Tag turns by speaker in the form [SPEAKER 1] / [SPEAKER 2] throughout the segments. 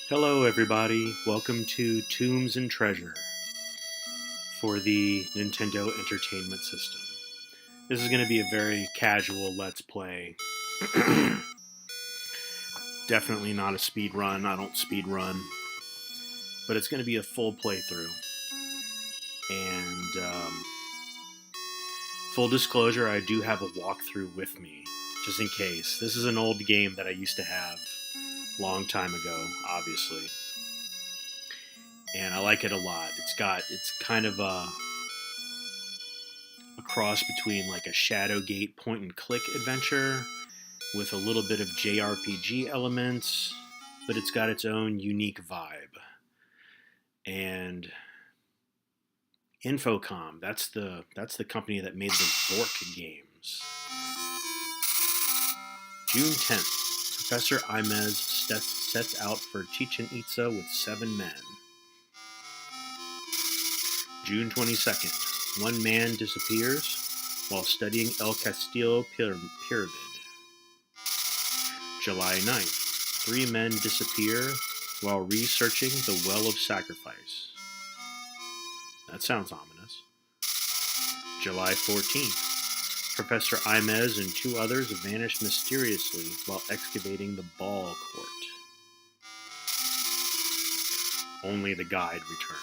[SPEAKER 1] Hello, everybody. Welcome to Tombs and Treasure for the Nintendo Entertainment System. This is going to be a very casual Let's Play. Definitely not a speed run. I don't speed run. But it's going to be a full playthrough. And full disclosure, I do have a walkthrough with me, just in case. This is an old game that I used to have long time ago, obviously, and I like it a lot. It's kind of a cross between like a Shadowgate point and click adventure with a little bit of JRPG elements, but it's got its own unique vibe. And Infocom, that's the company that made the Zork games. June 10th. Professor Imez sets out for Chichen Itza with 7 men. June 22nd. One man disappears while studying El Castillo Pyramid. July 9th. 3 men disappear while researching the Well of Sacrifice. That sounds ominous. July 14th. Professor Imez and 2 others vanish mysteriously while excavating the ball court. Only the guide returns.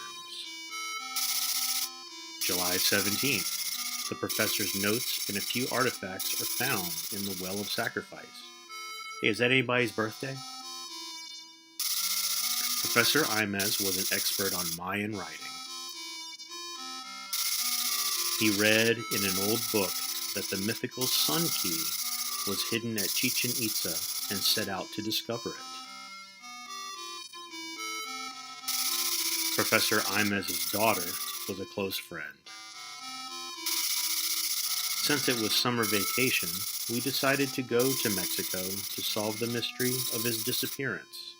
[SPEAKER 1] July 17th. The professor's notes and a few artifacts are found in the Well of Sacrifice. Hey, is that anybody's birthday? Professor Imez was an expert on Mayan writing. He read in an old book that the mythical Sun Key was hidden at Chichen Itza and set out to discover it. Professor Imez's daughter was a close friend. Since it was summer vacation, we decided to go to Mexico to solve the mystery of his disappearance.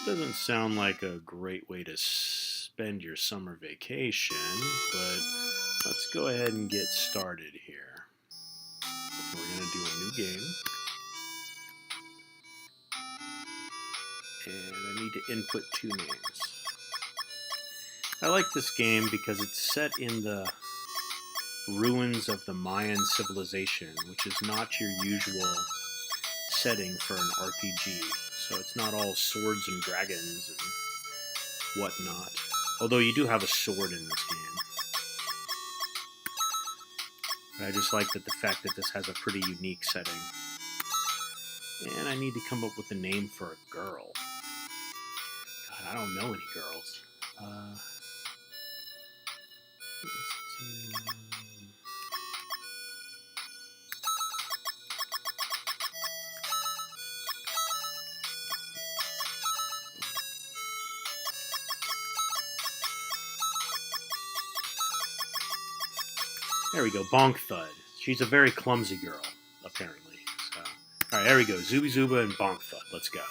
[SPEAKER 1] Doesn't sound like a great way to spend your summer vacation, but let's go ahead and get started here. We're going to do a new game. And I need to input 2 names. I like this game because it's set in the ruins of the Mayan civilization, which is not your usual setting for an RPG. So it's not all swords and dragons and whatnot. Although you do have a sword in this game. But I just like the fact that this has a pretty unique setting. And I need to come up with a name for a girl. God, I don't know any girls. There we go, Bonk Thud. She's a very clumsy girl, apparently. So, all right, there we go. Zubi Zuba and Bonk Thud. Let's go.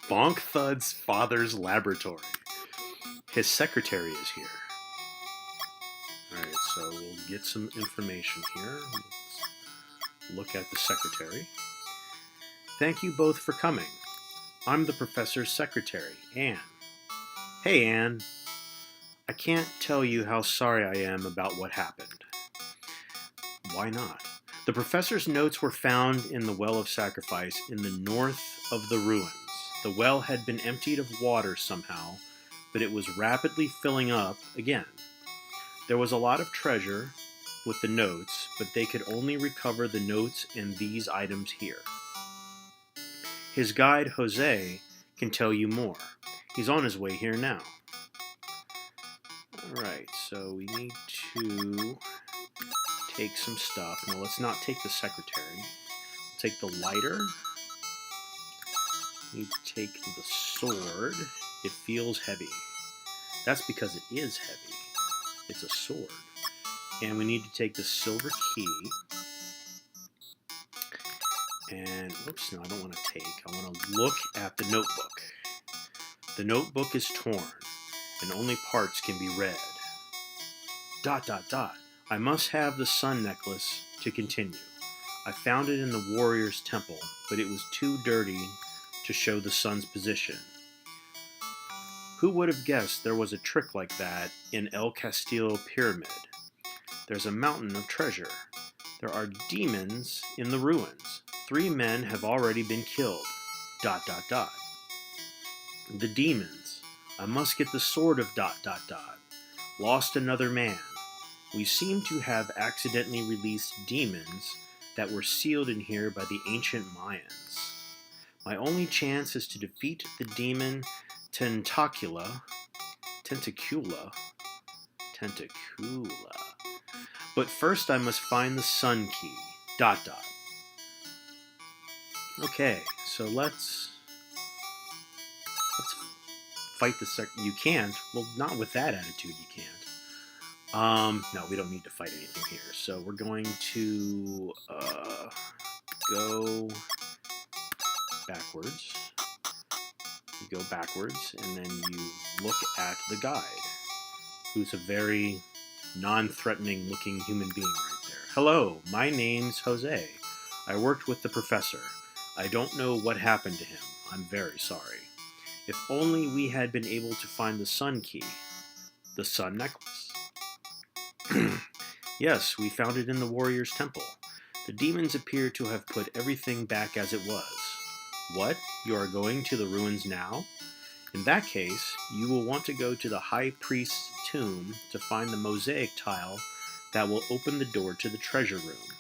[SPEAKER 1] Bonk Thud's father's laboratory. His secretary is here. All right, so we'll get some information here. Let's look at the secretary. Thank you both for coming. I'm the professor's secretary, Anne. Hey, Anne. I can't tell you how sorry I am about what happened. Why not? The professor's notes were found in the Well of Sacrifice in the north of the ruins. The well had been emptied of water somehow, but it was rapidly filling up again. There was a lot of treasure with the notes, but they could only recover the notes and these items here. His guide, Jose, can tell you more. He's on his way here now. Alright, so we need to take some stuff. No, let's not take the secretary. We'll take the lighter. We need to take the sword. It feels heavy. That's because it is heavy. It's a sword. And we need to take the silver key. And, whoops, no, I don't want to take. I want to look at the notebook. The notebook is torn, and only parts can be read. ... I must have the sun necklace to continue. I found it in the warrior's temple, but it was too dirty to show the sun's position. Who would have guessed there was a trick like that in El Castillo Pyramid? There's a mountain of treasure. There are demons in the ruins. 3 men have already been killed. ... The demons. I must get the sword of ... Lost another man. We seem to have accidentally released demons that were sealed in here by the ancient Mayans. My only chance is to defeat the demon Tentacula. But first I must find the sun key. ... Okay, so let's fight the You can't. Well, not with that attitude, you can't. No, we don't need to fight anything here. So we're going to go backwards. You go backwards, and then you look at the guide, who's a very non-threatening looking human being right there. Hello, my name's Jose. I worked with the professor. I don't know what happened to him. I'm very sorry. If only we had been able to find the sun key, the sun necklace. Yes, we found it in the warrior's temple. The demons appear to have put everything back as it was. What? You are going to the ruins now? In that case, you will want to go to the high priest's tomb to find the mosaic tile that will open the door to the treasure room.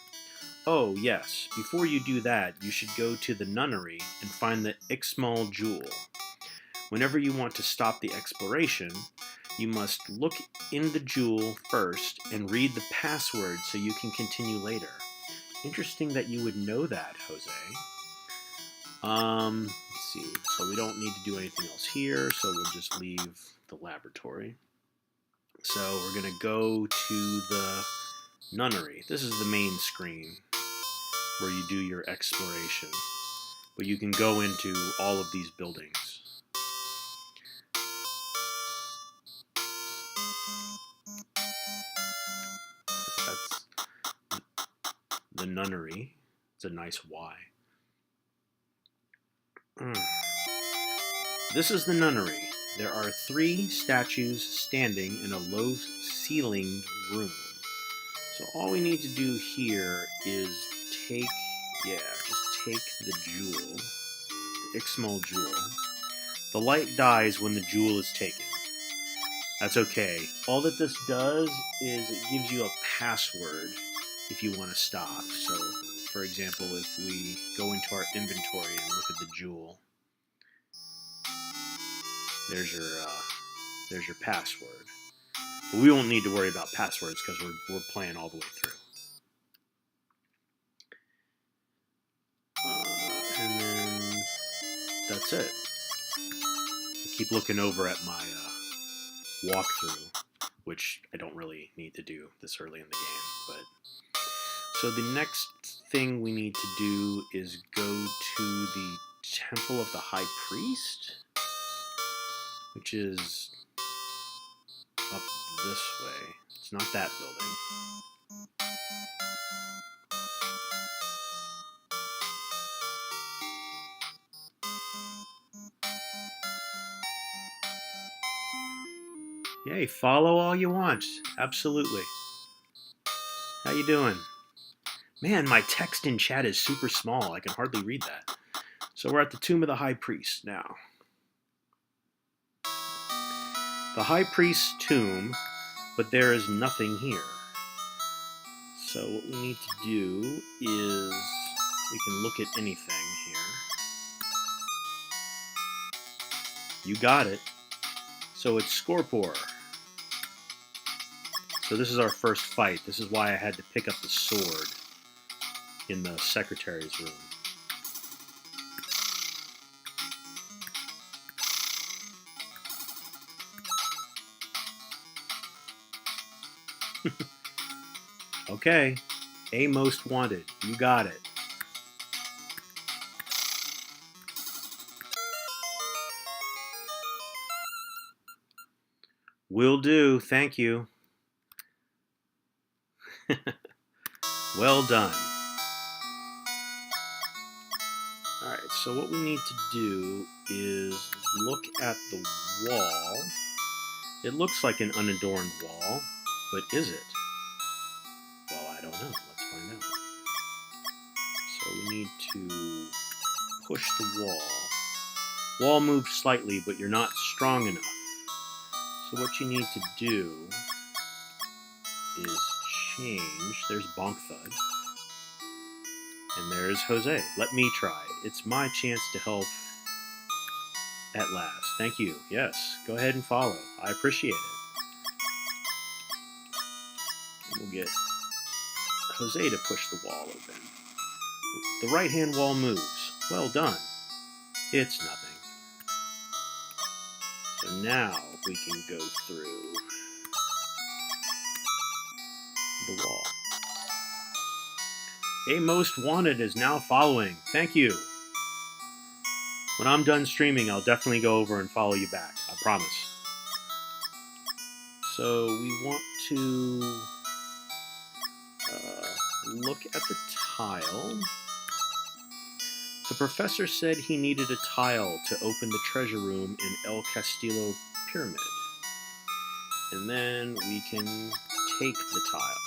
[SPEAKER 1] Oh, yes, before you do that, you should go to the nunnery and find the Ixmal jewel. Whenever you want to stop the exploration, you must look in the jewel first and read the password so you can continue later. Interesting that you would know that, Jose. Let's see. So we don't need to do anything else here, so we'll just leave the laboratory. So we're going to go to the nunnery. This is the main screen where you do your exploration. But you can go into all of these buildings. That's the nunnery. It's a nice Y. This is the nunnery. There are 3 statues standing in a low-ceilinged room. So all we need to do here is take the jewel, the Ixmal jewel. The light dies when the jewel is taken. That's okay. All that this does is it gives you a password if you want to stop. So, for example, if we go into our inventory and look at the jewel, there's your password. But we won't need to worry about passwords because we're playing all the way through. And then that's it. I keep looking over at my walkthrough, which I don't really need to do this early in the game. But so the next thing we need to do is go to the Temple of the High Priest, which is up this way. It's not that building. Yay, follow all you want. Absolutely. How you doing? Man, my text in chat is super small. I can hardly read that. So we're at the Tomb of the High Priest now. The High Priest's tomb, but there is nothing here. So what we need to do is we can look at anything here. You got it. So it's Scorpor. So this is our first fight. This is why I had to pick up the sword in the secretary's room. Okay. A most wanted. You got it. Will do. Thank you. Well done. Alright, so what we need to do is look at the wall. It looks like an unadorned wall, but is it? Well, I don't know. Let's find out. So we need to push the wall. Wall moves slightly, but you're not strong enough. So what you need to do is change. There's Bonk Thud. And there's Jose. Let me try. It's my chance to help at last. Thank you. Yes, go ahead and follow. I appreciate it. And we'll get Jose to push the wall open. The right-hand wall moves. Well done. It's nothing. So now we can go through the wall. A Most Wanted is now following. Thank you. When I'm done streaming, I'll definitely go over and follow you back. I promise. So we want to look at the tile. The professor said he needed a tile to open the treasure room in El Castillo Pyramid. And then we can take the tile.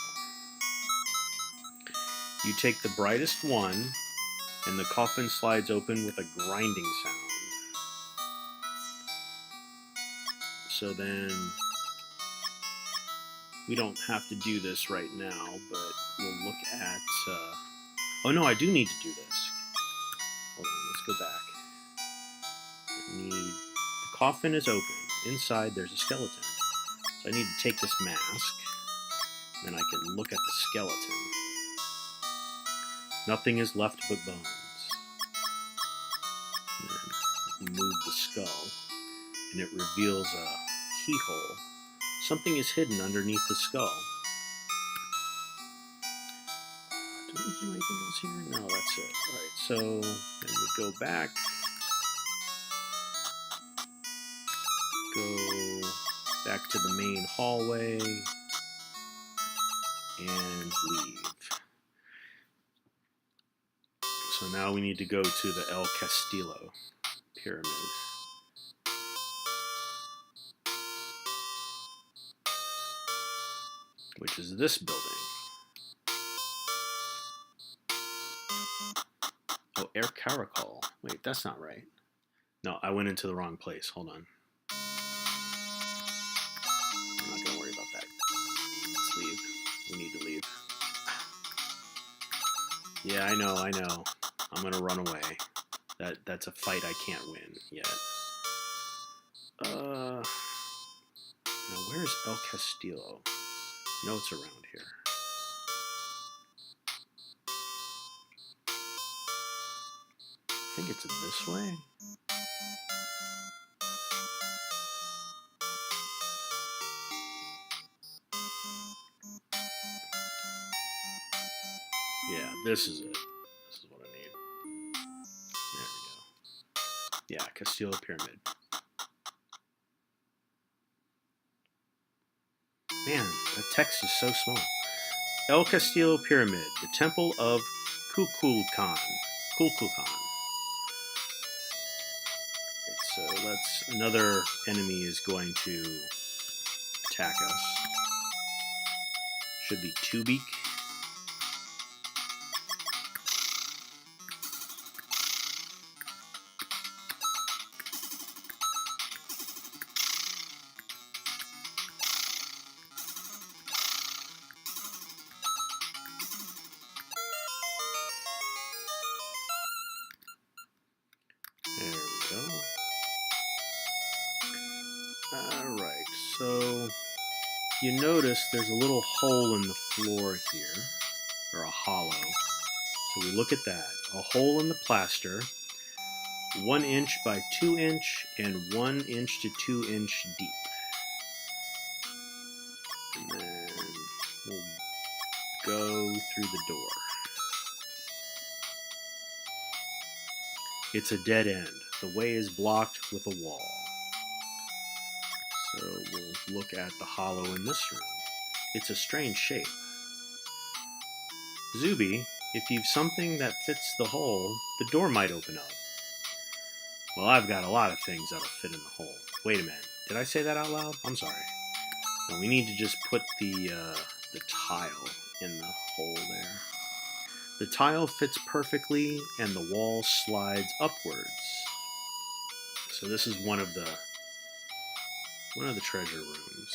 [SPEAKER 1] You take the brightest one, and the coffin slides open with a grinding sound. So then, we don't have to do this right now, but we'll look at... oh no, I do need to do this. Hold on, let's go back. The coffin is open. Inside there's a skeleton. So I need to take this mask, then I can look at the skeleton. Nothing is left but bones. And then move the skull, and it reveals a keyhole. Something is hidden underneath the skull. Do we need to do anything else here? No, that's it. Alright, so then we go back. Go back to the main hallway. And leave. So now we need to go to the El Castillo Pyramid. Which is this building. Oh, Air Caracol. Wait, that's not right. No, I went into the wrong place. Hold on. I'm not going to worry about that. Let's leave. We need to leave. Yeah, I know. I'm going to run away. That's a fight I can't win yet. Now, where's El Castillo? I know it's around here. I think it's this way. Yeah, this is it. This is what I need. There we go. Yeah, Castillo Pyramid. Man, the text is so small. El Castillo Pyramid, the Temple of Kukulkan. Kukulkan. So another enemy is going to attack us. Should be Tubik. There we go. Alright, so you notice there's a little hole in the floor here, or a hollow. So we look at that. A hole in the plaster, 1 inch by 2 inch, and 1 inch to 2 inch deep. And then we'll go through the door. It's a dead end. The way is blocked with a wall. So we'll look at the hollow in this room. It's a strange shape. Zuby, if you've something that fits the hole, the door might open up. Well, I've got a lot of things that'll fit in the hole. Wait a minute. Did I say that out loud? I'm sorry. No, we need to just put the tile in the hole there. The tile fits perfectly, and the wall slides upwards. So this is one of the treasure rooms.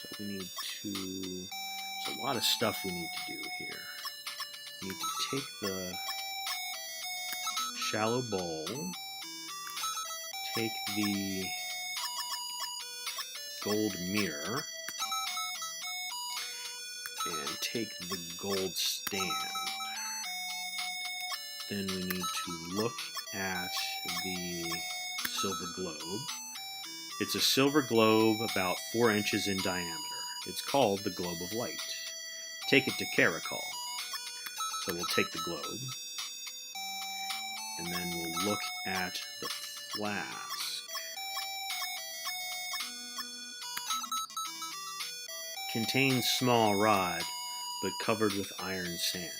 [SPEAKER 1] So we need to. There's a lot of stuff we need to do here. We need to take the shallow bowl, take the gold mirror, and take the gold stand. Then we need to look at the silver globe. It's a silver globe about 4 inches in diameter. It's called the Globe of Light. Take it to Karakal. So we'll take the globe, and then we'll look at the flask. Contains small rod, but covered with iron sand.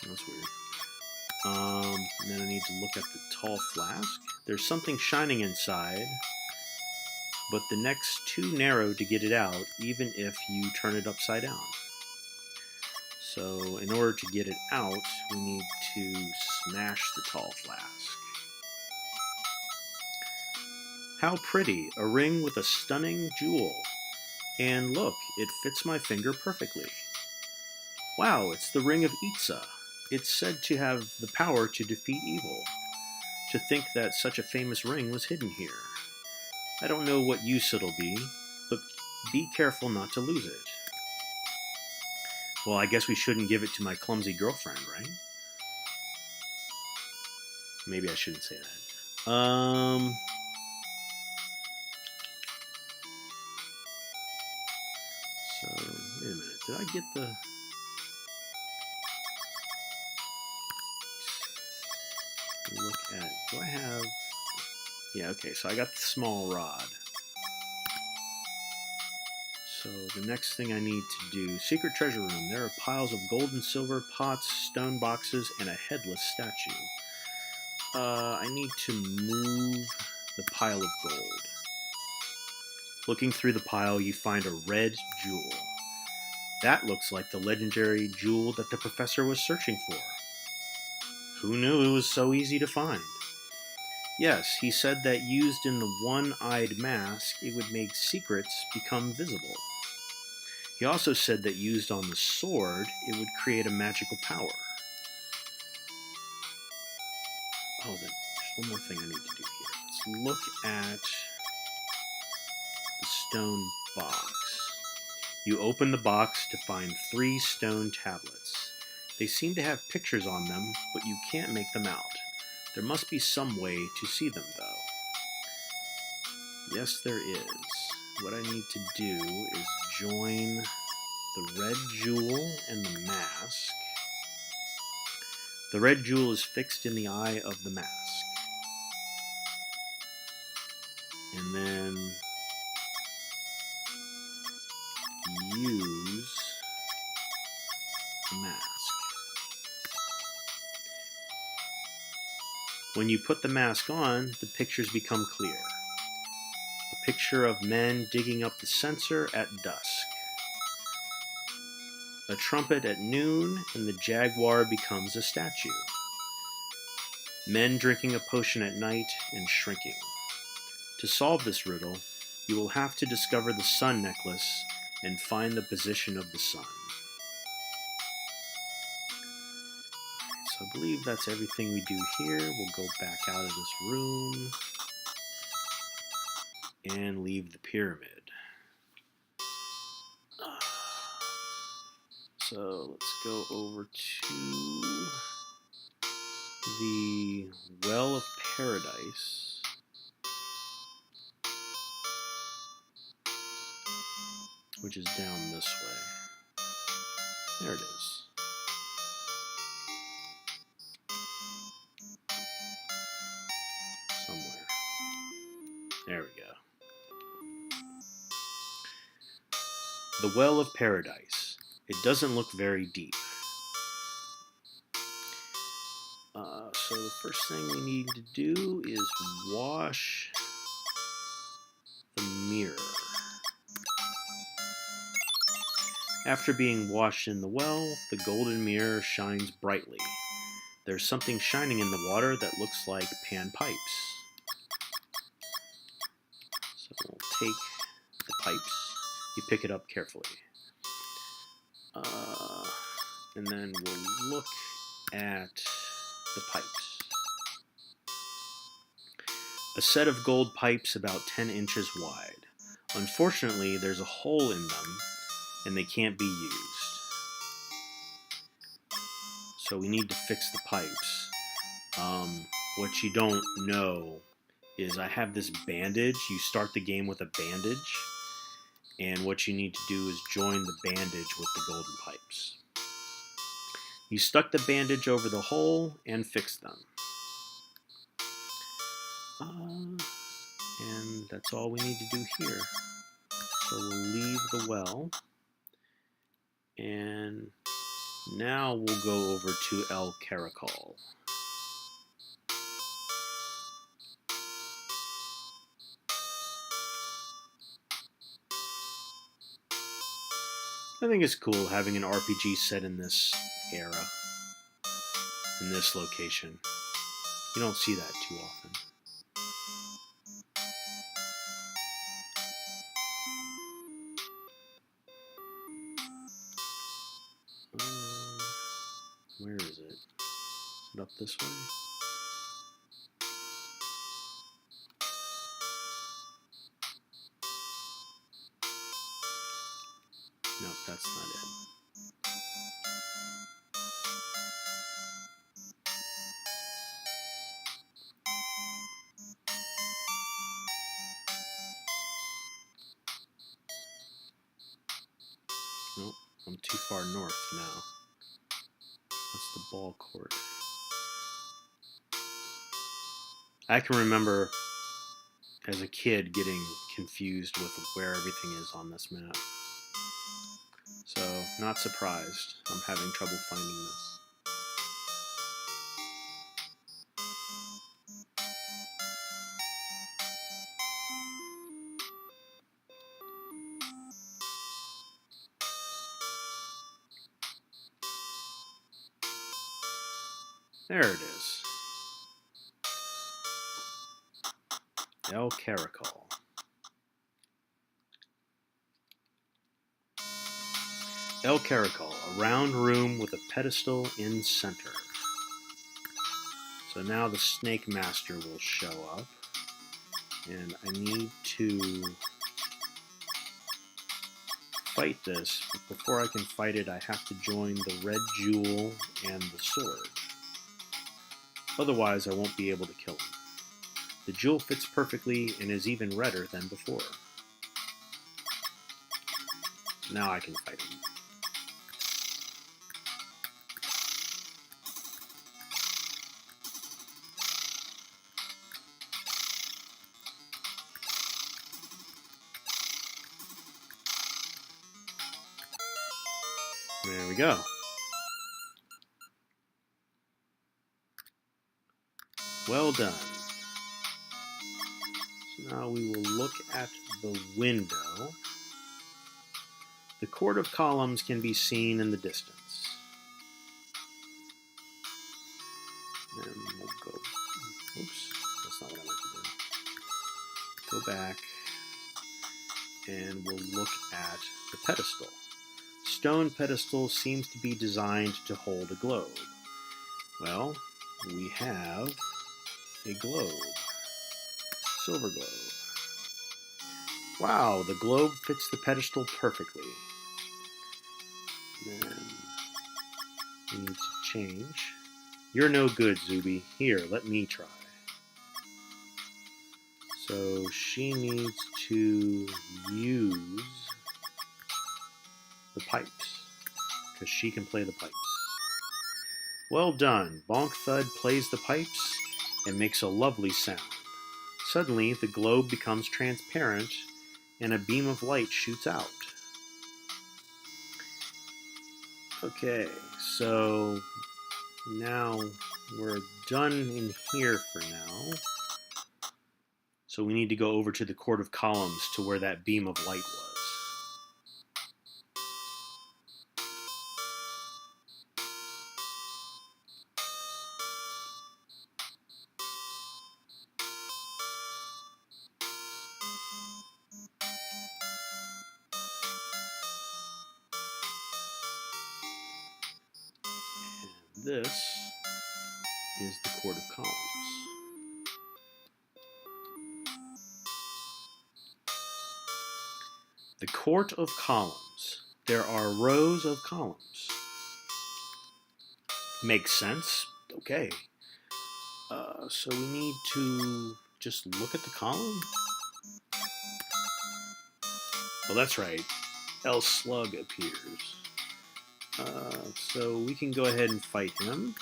[SPEAKER 1] That's weird. And then I need to look at the tall flask. There's something shining inside, but the neck's too narrow to get it out, even if you turn it upside down. So in order to get it out, we need to smash the tall flask. How pretty! A ring with a stunning jewel. And look, it fits my finger perfectly. Wow, it's the ring of Itza. It's said to have the power to defeat evil. To think that such a famous ring was hidden here. I don't know what use it'll be, but be careful not to lose it. Well, I guess we shouldn't give it to my clumsy girlfriend, right? Maybe I shouldn't say that. So, wait a minute. Did I get the... Look at... Do I have... Yeah, okay, so I got the small rod. So the next thing I need to do... Secret treasure room. There are piles of gold and silver, pots, stone boxes, and a headless statue. I need to move the pile of gold. Looking through the pile, you find a red jewel. That looks like the legendary jewel that the professor was searching for. Who knew it was so easy to find? Yes, he said that used in the one-eyed mask, it would make secrets become visible. He also said that used on the sword, it would create a magical power. Oh, there's one more thing I need to do here. Let's look at the stone box. You open the box to find 3 stone tablets. They seem to have pictures on them, but you can't make them out. There must be some way to see them, though. Yes, there is. What I need to do is join the red jewel and the mask. The red jewel is fixed in the eye of the mask. And then use the mask. When you put the mask on, the pictures become clear. A picture of men digging up the censer at dusk. A trumpet at noon, and the jaguar becomes a statue. Men drinking a potion at night and shrinking. To solve this riddle, you will have to discover the sun necklace and find the position of the sun. So I believe that's everything we do here. We'll go back out of this room and leave the pyramid. So let's go over to the Well of Paradise. Which is down this way. There it is. Somewhere. There we go. The Well of Paradise. It doesn't look very deep. So the first thing we need to do is wash the mirror. After being washed in the well, the golden mirror shines brightly. There's something shining in the water that looks like pan pipes. So we'll take the pipes. You pick it up carefully. And then we'll look at the pipes. A set of gold pipes about 10 inches wide. Unfortunately, there's a hole in them and they can't be used. So we need to fix the pipes. What you don't know is I have this bandage. You start the game with a bandage, and what you need to do is join the bandage with the golden pipes. You stuck the bandage over the hole and fixed them. And that's all we need to do here. So we'll leave the well. And now we'll go over to El Caracol. I think it's cool having an RPG set in this era, in this location. You don't see that too often. Where is it? Is it up this way? No, that's not it. Nope, I'm too far north now. That's the ball court. I can remember as a kid getting confused with where everything is on this map. So, not surprised I'm having trouble finding this. There it is. El Caracol. El Caracol, a round room with a pedestal in center. So now the Snake Master will show up, and I need to fight this, but before I can fight it, I have to join the red jewel and the sword. Otherwise, I won't be able to kill him. The jewel fits perfectly and is even redder than before. Now I can fight him. There we go. Well done. So now we will look at the window. The court of columns can be seen in the distance. And we'll go, oops, that's not what I meant to do. Go back, and we'll look at the pedestal. Stone pedestal seems to be designed to hold a globe. Well, we have a globe. Silver globe. Wow, the globe fits the pedestal perfectly. Then we need to change. You're no good, Zuby. Here, let me try. So she needs to use the pipes, because she can play the pipes. Well done. Bonk Thud plays the pipes and makes a lovely sound. Suddenly, the globe becomes transparent and a beam of light shoots out. Okay, so now we're done in here for now. So we need to go over to the Court of Columns to where that beam of light was. And this is the Court of Columns. The Court of Columns. There are rows of columns. Makes sense. Okay. So we need to just look at the column. Well, that's right. El Slug appears. So we can go ahead and fight him.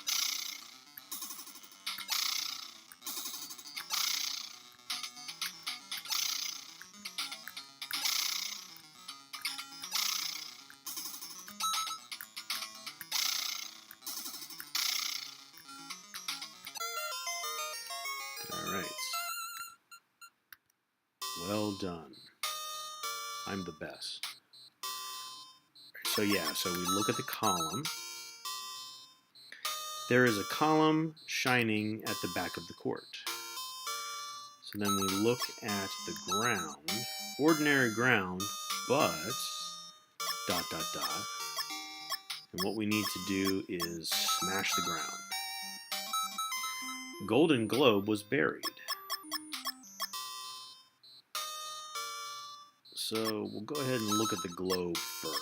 [SPEAKER 1] Alright. Well done. I'm the best. So yeah, so we look at the column. There is a column shining at the back of the court. So then we look at the ground. Ordinary ground, but ... And what we need to do is smash the ground. Golden Globe was buried. So we'll go ahead and look at the globe first.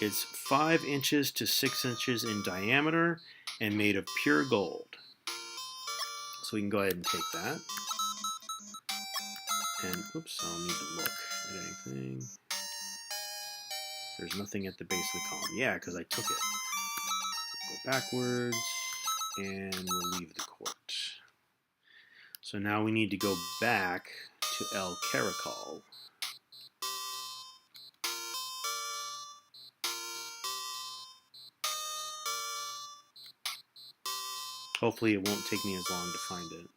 [SPEAKER 1] It's 5 inches to 6 inches in diameter and made of pure gold. So we can go ahead and take that. And, oops, I don't need to look at anything. There's nothing at the base of the column. Yeah, because I took it. Go backwards, and we'll leave the court. So now we need to go back to El Caracol. Hopefully it won't take me as long to find it.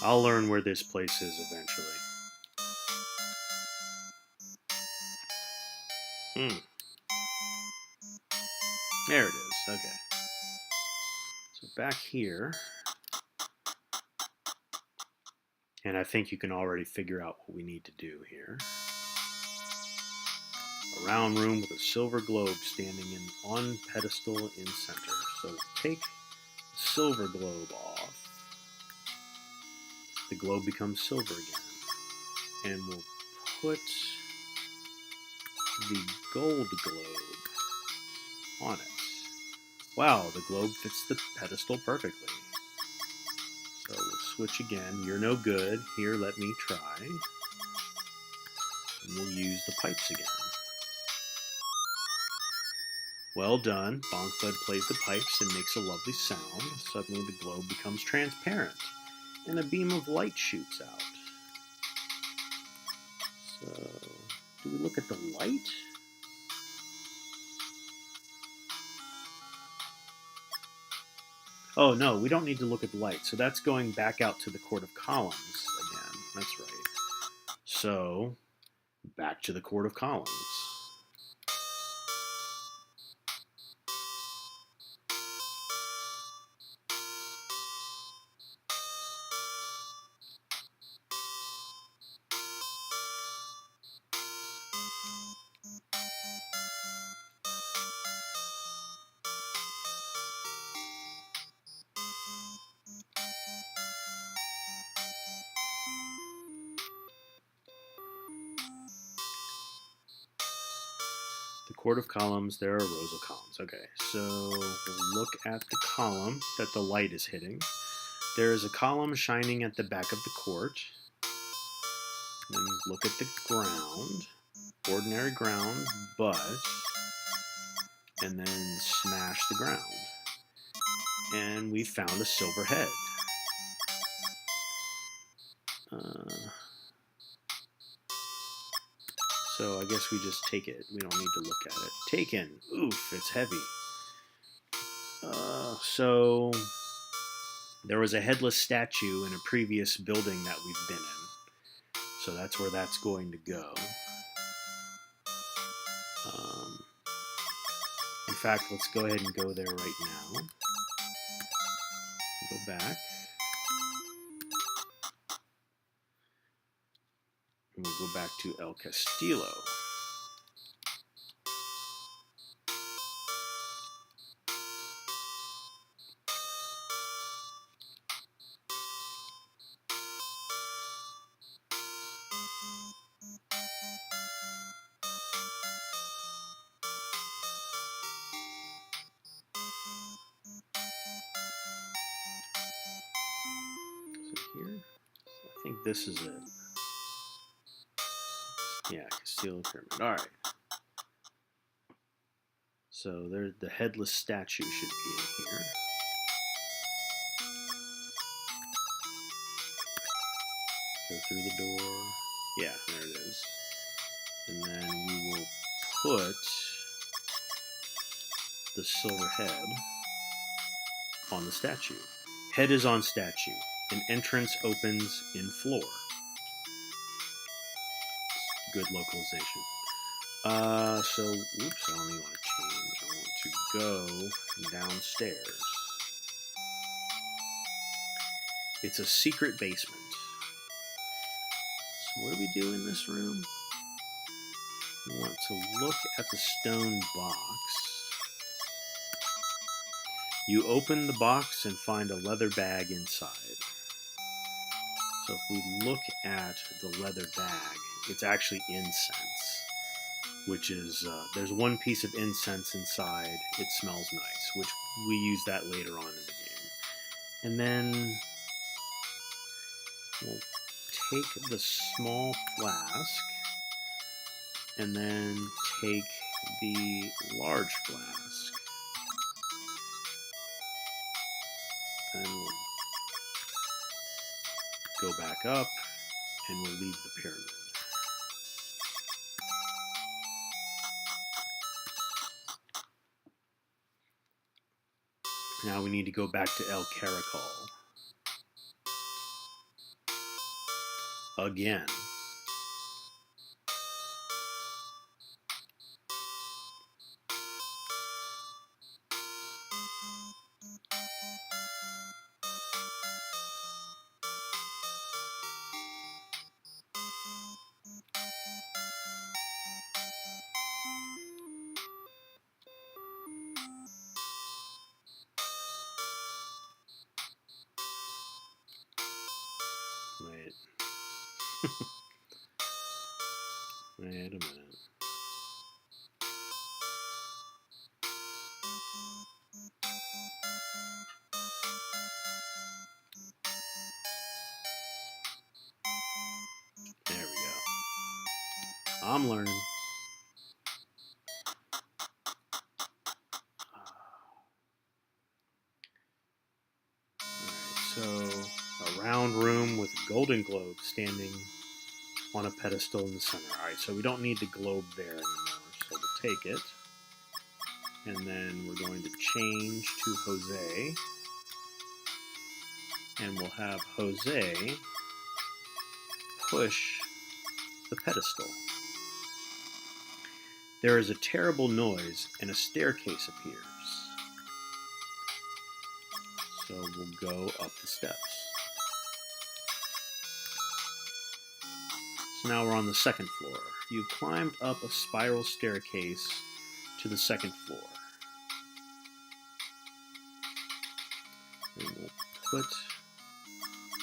[SPEAKER 1] I'll learn where this place is eventually. There it is. Okay. So back here. And I think you can already figure out what we need to do here. A round room with a silver globe standing on pedestal in center. So take the silver globe off. The globe becomes silver again. And we'll put the gold globe on it. Wow, the globe fits the pedestal perfectly. So we'll switch again. You're no good. Here, let me try. And we'll use the pipes again. Well done. Bonkfud plays the pipes and makes a lovely sound. Suddenly the globe becomes transparent, and a beam of light shoots out. So, do we look at the light? Oh, no, we don't need to look at the light. So that's going back out to the Court of Columns again. That's right. So, back to the Court of Columns. Court of columns, there are rows of columns. Okay, so we'll look at the column that the light is hitting. There is a column shining at the back of the court. Then look at the ground. Ordinary ground, but... and then smash the ground. And we found a silver head. So I guess we just take it. We don't need to look at it. Taken. Oof, it's heavy. So there was a headless statue in a previous building that we've been in. So that's where that's going to go. In fact, let's go ahead and go there right now. Go back. And we'll go back to El Castillo. Here? I think this is it. Yeah, Castillo Pyramid. Alright. So there, the headless statue should be in here. Go through the door. Yeah, there it is. And then we will put the silver head on the statue. Head is on statue. An entrance opens in floor. Good localization. So, oops, I only want to change. I want to go downstairs. It's a secret basement. So what do we do in this room? We want to look at the stone box. You open the box and find a leather bag inside. So if we look at the leather bag, it's actually incense, which is, there's one piece of incense inside. It smells nice, which we use that later on in the game. And then we'll take the small flask and then take the large flask. And we'll go back up and we'll leave the pyramid. Now we need to go back to El Caracol. Again. Wait. Wait a minute. There we go. I'm learning. So, a round room with a golden globe standing on a pedestal in the center. Alright, so we don't need the globe there anymore. So we'll take it. And then we're going to change to Jose. And we'll have Jose push the pedestal. There is a terrible noise and a staircase appears. So we'll go up the steps. So now we're on the second floor. You've climbed up a spiral staircase to the second floor. And we'll put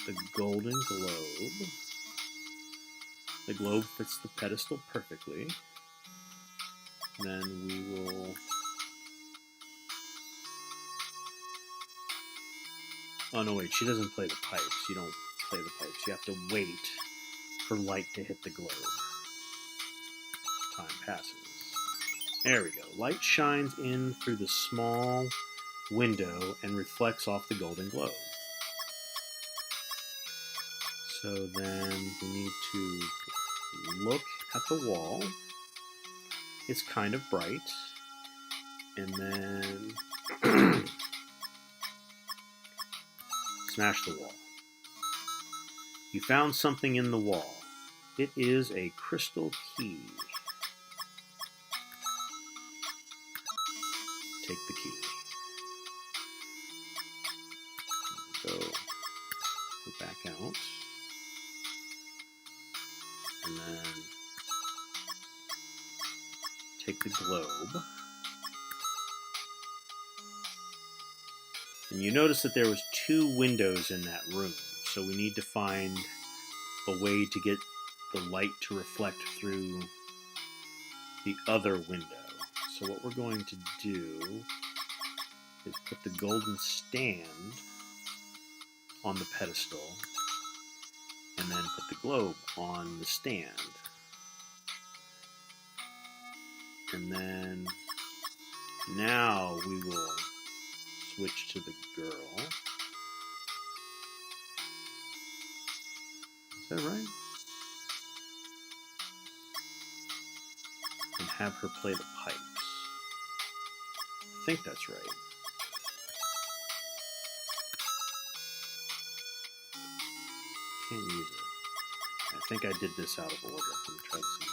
[SPEAKER 1] the golden globe. The globe fits the pedestal perfectly. then we will... Oh, no, wait, she doesn't play the pipes. You don't play the pipes. You have to wait for light to hit the globe. Time passes. There we go. Light shines in through the small window and reflects off the golden globe. So then we need to look at the wall. It's kind of bright. And then smash the wall. You found something in the wall. It is a crystal key. Take the key. Go back out. And then take the globe. And you notice that there was 2 windows in that room. So we need to find a way to get the light to reflect through the other window. So what we're going to do is put the golden stand on the pedestal and then put the globe on the stand. And then now we will switch to the girl. Is that right? And have her play the pipes. I think that's right. Can't use it. I think I did this out of order. Let me try this again.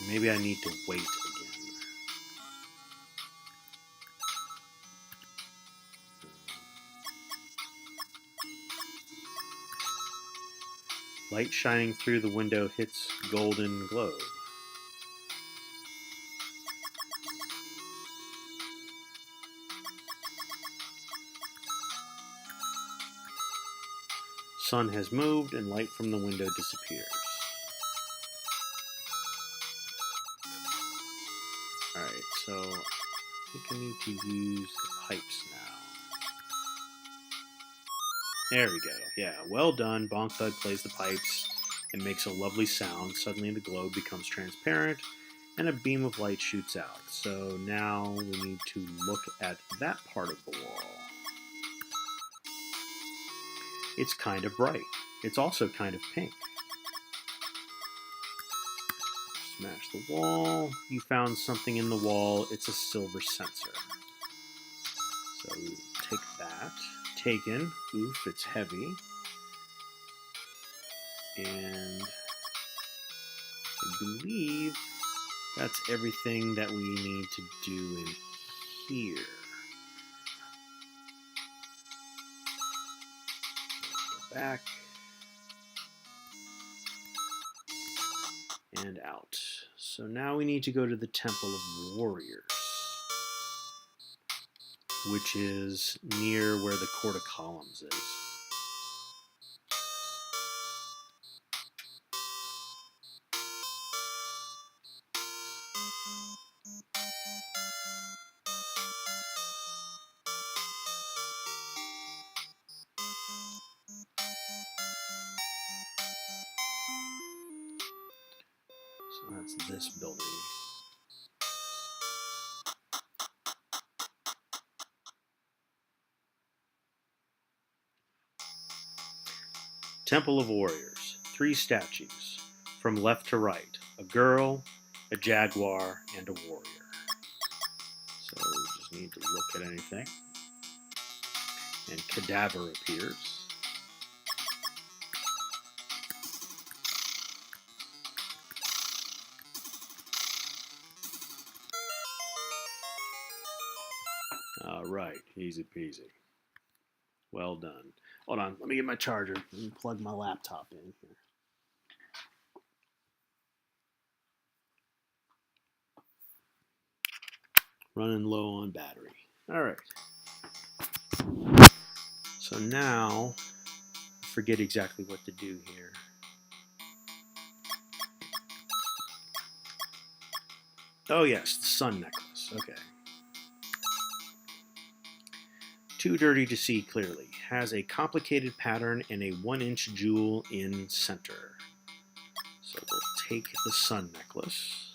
[SPEAKER 1] Maybe I need to wait again. Light shining through the window hits golden globe. Sun has moved and light from the window disappears. Alright, so I think I need to use the pipes now. There we go. Yeah, well done. Bonk Thud plays the pipes and makes a lovely sound. Suddenly the globe becomes transparent and a beam of light shoots out. So now we need to look at that part of the wall. It's kind of bright. It's also kind of pink. Smash the wall. You found something in the wall. It's a silver sensor. So take that. Taken. Oof, it's heavy. And I believe that's everything that we need to do in here. Go back. And out. So now we need to go to the Temple of Warriors, which is near where the Court of Columns is. So that's this building. Temple of Warriors. 3 statues, from left to right. A girl, a jaguar, and a warrior. So we just need to look at anything. And cadaver appears. Alright, easy peasy. Well done. Hold on, let me get my charger and plug my laptop in here. Running low on battery. Alright. So now forget exactly what to do here. Oh yes, the sun necklace. Okay. Too dirty to see clearly. Has a complicated pattern and a 1-inch jewel in center. So we'll take the sun necklace.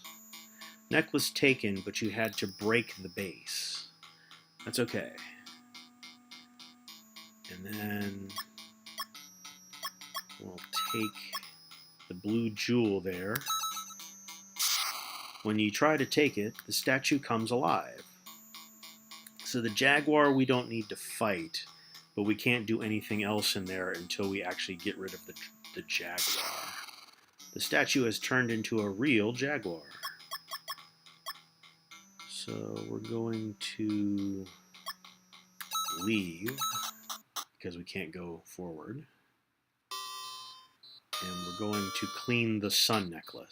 [SPEAKER 1] Necklace taken, but you had to break the base. That's okay. And then we'll take the blue jewel there. When you try to take it, the statue comes alive. So the jaguar we don't need to fight, but we can't do anything else in there until we actually get rid of the jaguar. The statue has turned into a real jaguar. So we're going to leave because we can't go forward. And we're going to clean the sun necklace,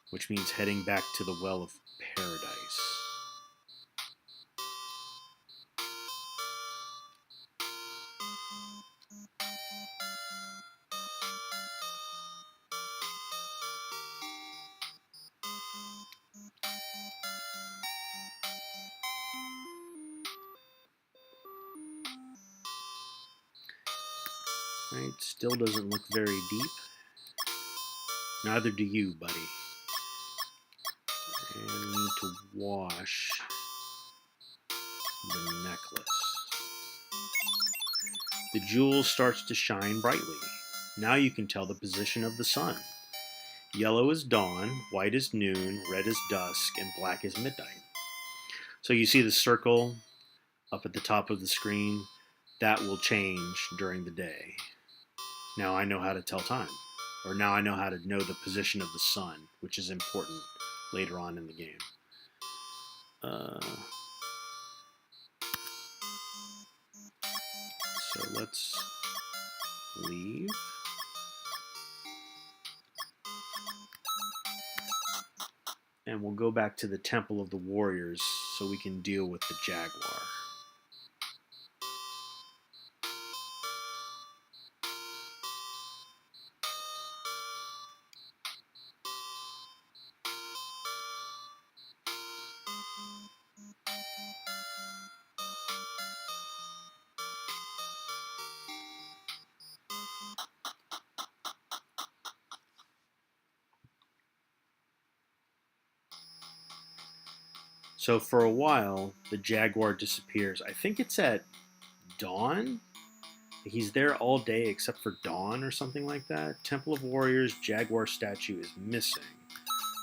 [SPEAKER 1] which means heading back to the Well of Paradise. Right, still doesn't look very deep. Neither do you, buddy. And we need to wash the necklace. The jewel starts to shine brightly. Now you can tell the position of the sun. Yellow is dawn, white is noon, red is dusk, and black is midnight. So you see the circle up at the top of the screen. That will change during the day. Now I know how to tell time. Or now I know how to know the position of the sun, which is important later on in the game. So let's leave. And we'll go back to the Temple of the Warriors so we can deal with the jaguar. So for a while, the jaguar disappears. I think it's at dawn. He's there all day except for dawn or something like that. Temple of Warriors, jaguar statue is missing.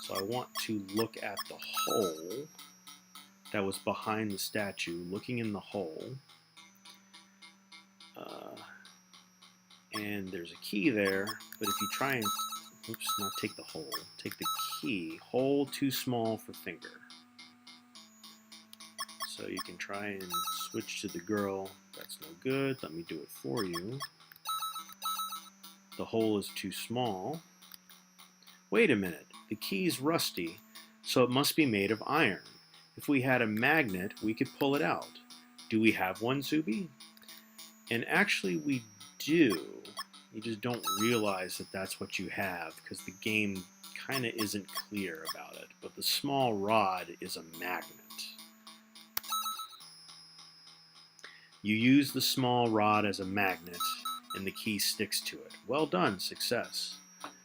[SPEAKER 1] So I want to look at the hole that was behind the statue, looking in the hole. And there's a key there, but if you try and, oops, not take the hole, take the key. Hole too small for finger. So you can try and switch to the girl. That's no good. Let me do it for you. The hole is too small. Wait a minute. The key's rusty, so it must be made of iron. If we had a magnet, we could pull it out. Do we have one, Zuby? And actually we do. You just don't realize that that's what you have because the game kind of isn't clear about it. But the small rod is a magnet. You use the small rod as a magnet and the key sticks to it. Well done, success.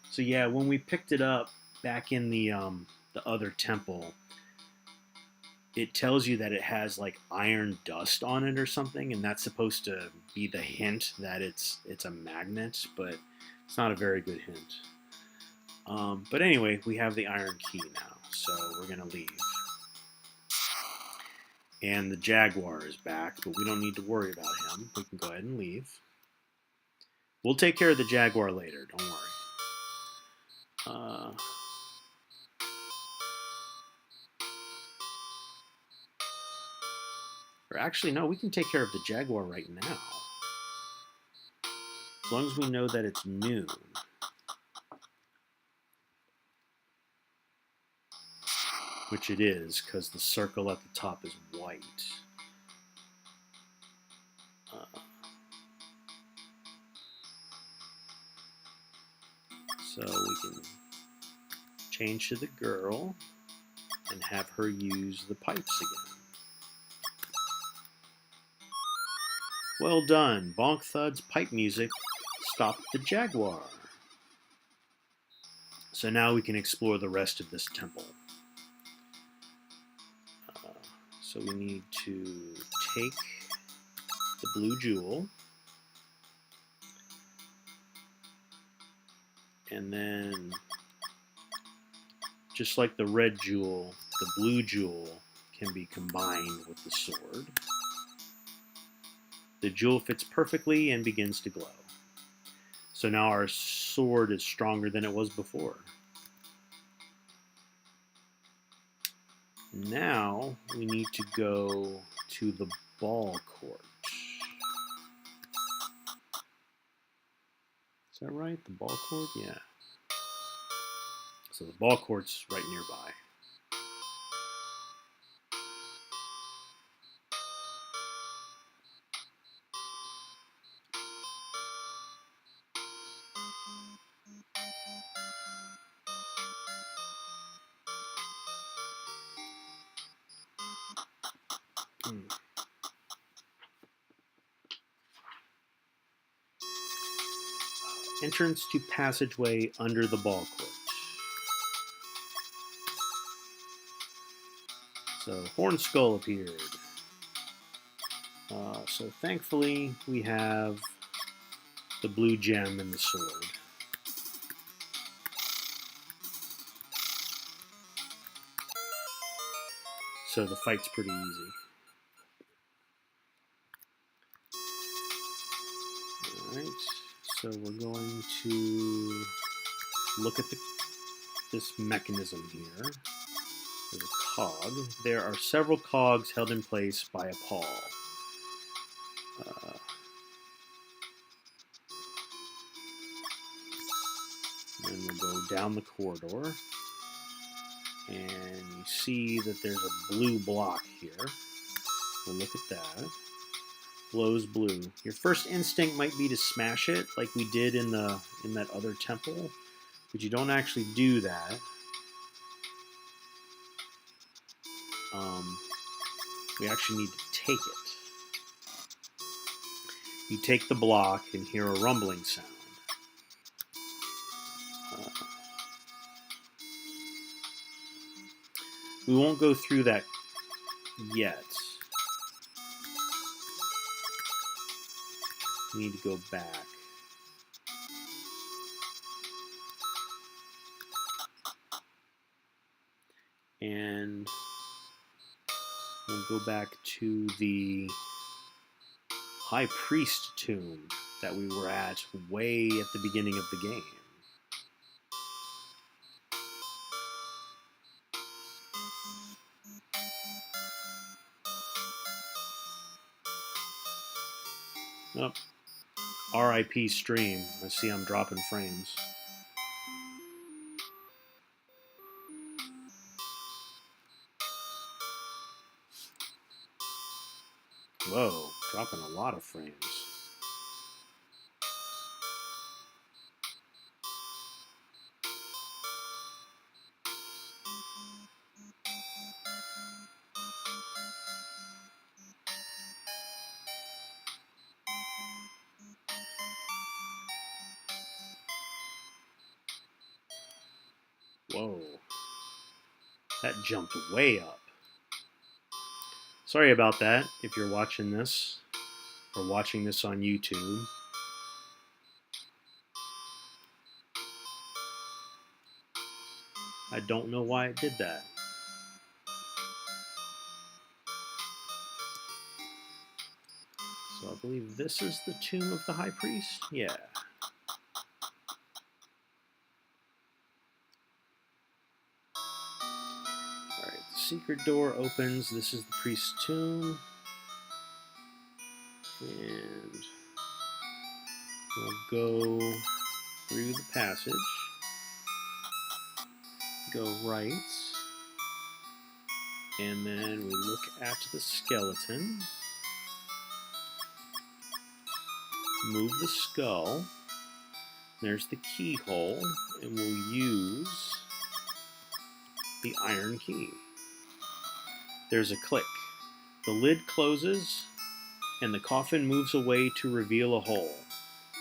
[SPEAKER 1] So yeah, when we picked it up back in the other temple, it tells you that it has like iron dust on it or something, and that's supposed to be the hint that it's a magnet, but it's not a very good hint. But anyway, we have the iron key now, so we're gonna leave. And the jaguar is back, but we don't need to worry about him. We can go ahead and leave. We'll take care of the jaguar later, don't worry. Or actually, no, we can take care of the jaguar right now. As long as we know that it's noon. Which it is, because the circle at the top is white. So we can change to the girl and have her use the pipes again. Well done. Bonk Thud's pipe music stopped the jaguar. So now we can explore the rest of this temple. So we need to take the blue jewel, and then just like the red jewel, the blue jewel can be combined with the sword. The jewel fits perfectly and begins to glow. So now our sword is stronger than it was before. Now we need to go to the ball court. Is that right? The ball court? Yeah. So the ball court's right nearby. Entrance to passageway under the ball court. So Horn Skull appeared. So thankfully we have the blue gem and the sword. So the fight's pretty easy. Alright, so we're going to look at this mechanism here. There's a cog. There are several cogs held in place by a pawl. Then we'll go down the corridor, and you see that there's a blue block here. We'll look at that. Glows blue. Your first instinct might be to smash it, like we did in that other temple, but you don't actually do that. We actually need to take it. You take the block and hear a rumbling sound. We won't go through that yet. We need to go back. And we'll go back to the High Priest tomb that we were at way at the beginning of the game. Oh, RIP stream. I see I'm dropping frames. Whoa, dropping a lot of frames. Whoa, that jumped way up. Sorry about that if you're watching this or watching this on YouTube. I don't know why it did that. So I believe this is the tomb of the High Priest? Yeah. Alright, the secret door opens. This is the priest's tomb. And we'll go through the passage. Go right. And then we look at the skeleton. Move the skull. There's the keyhole, and we'll use the iron key. There's a click. The lid closes, and the coffin moves away to reveal a hole.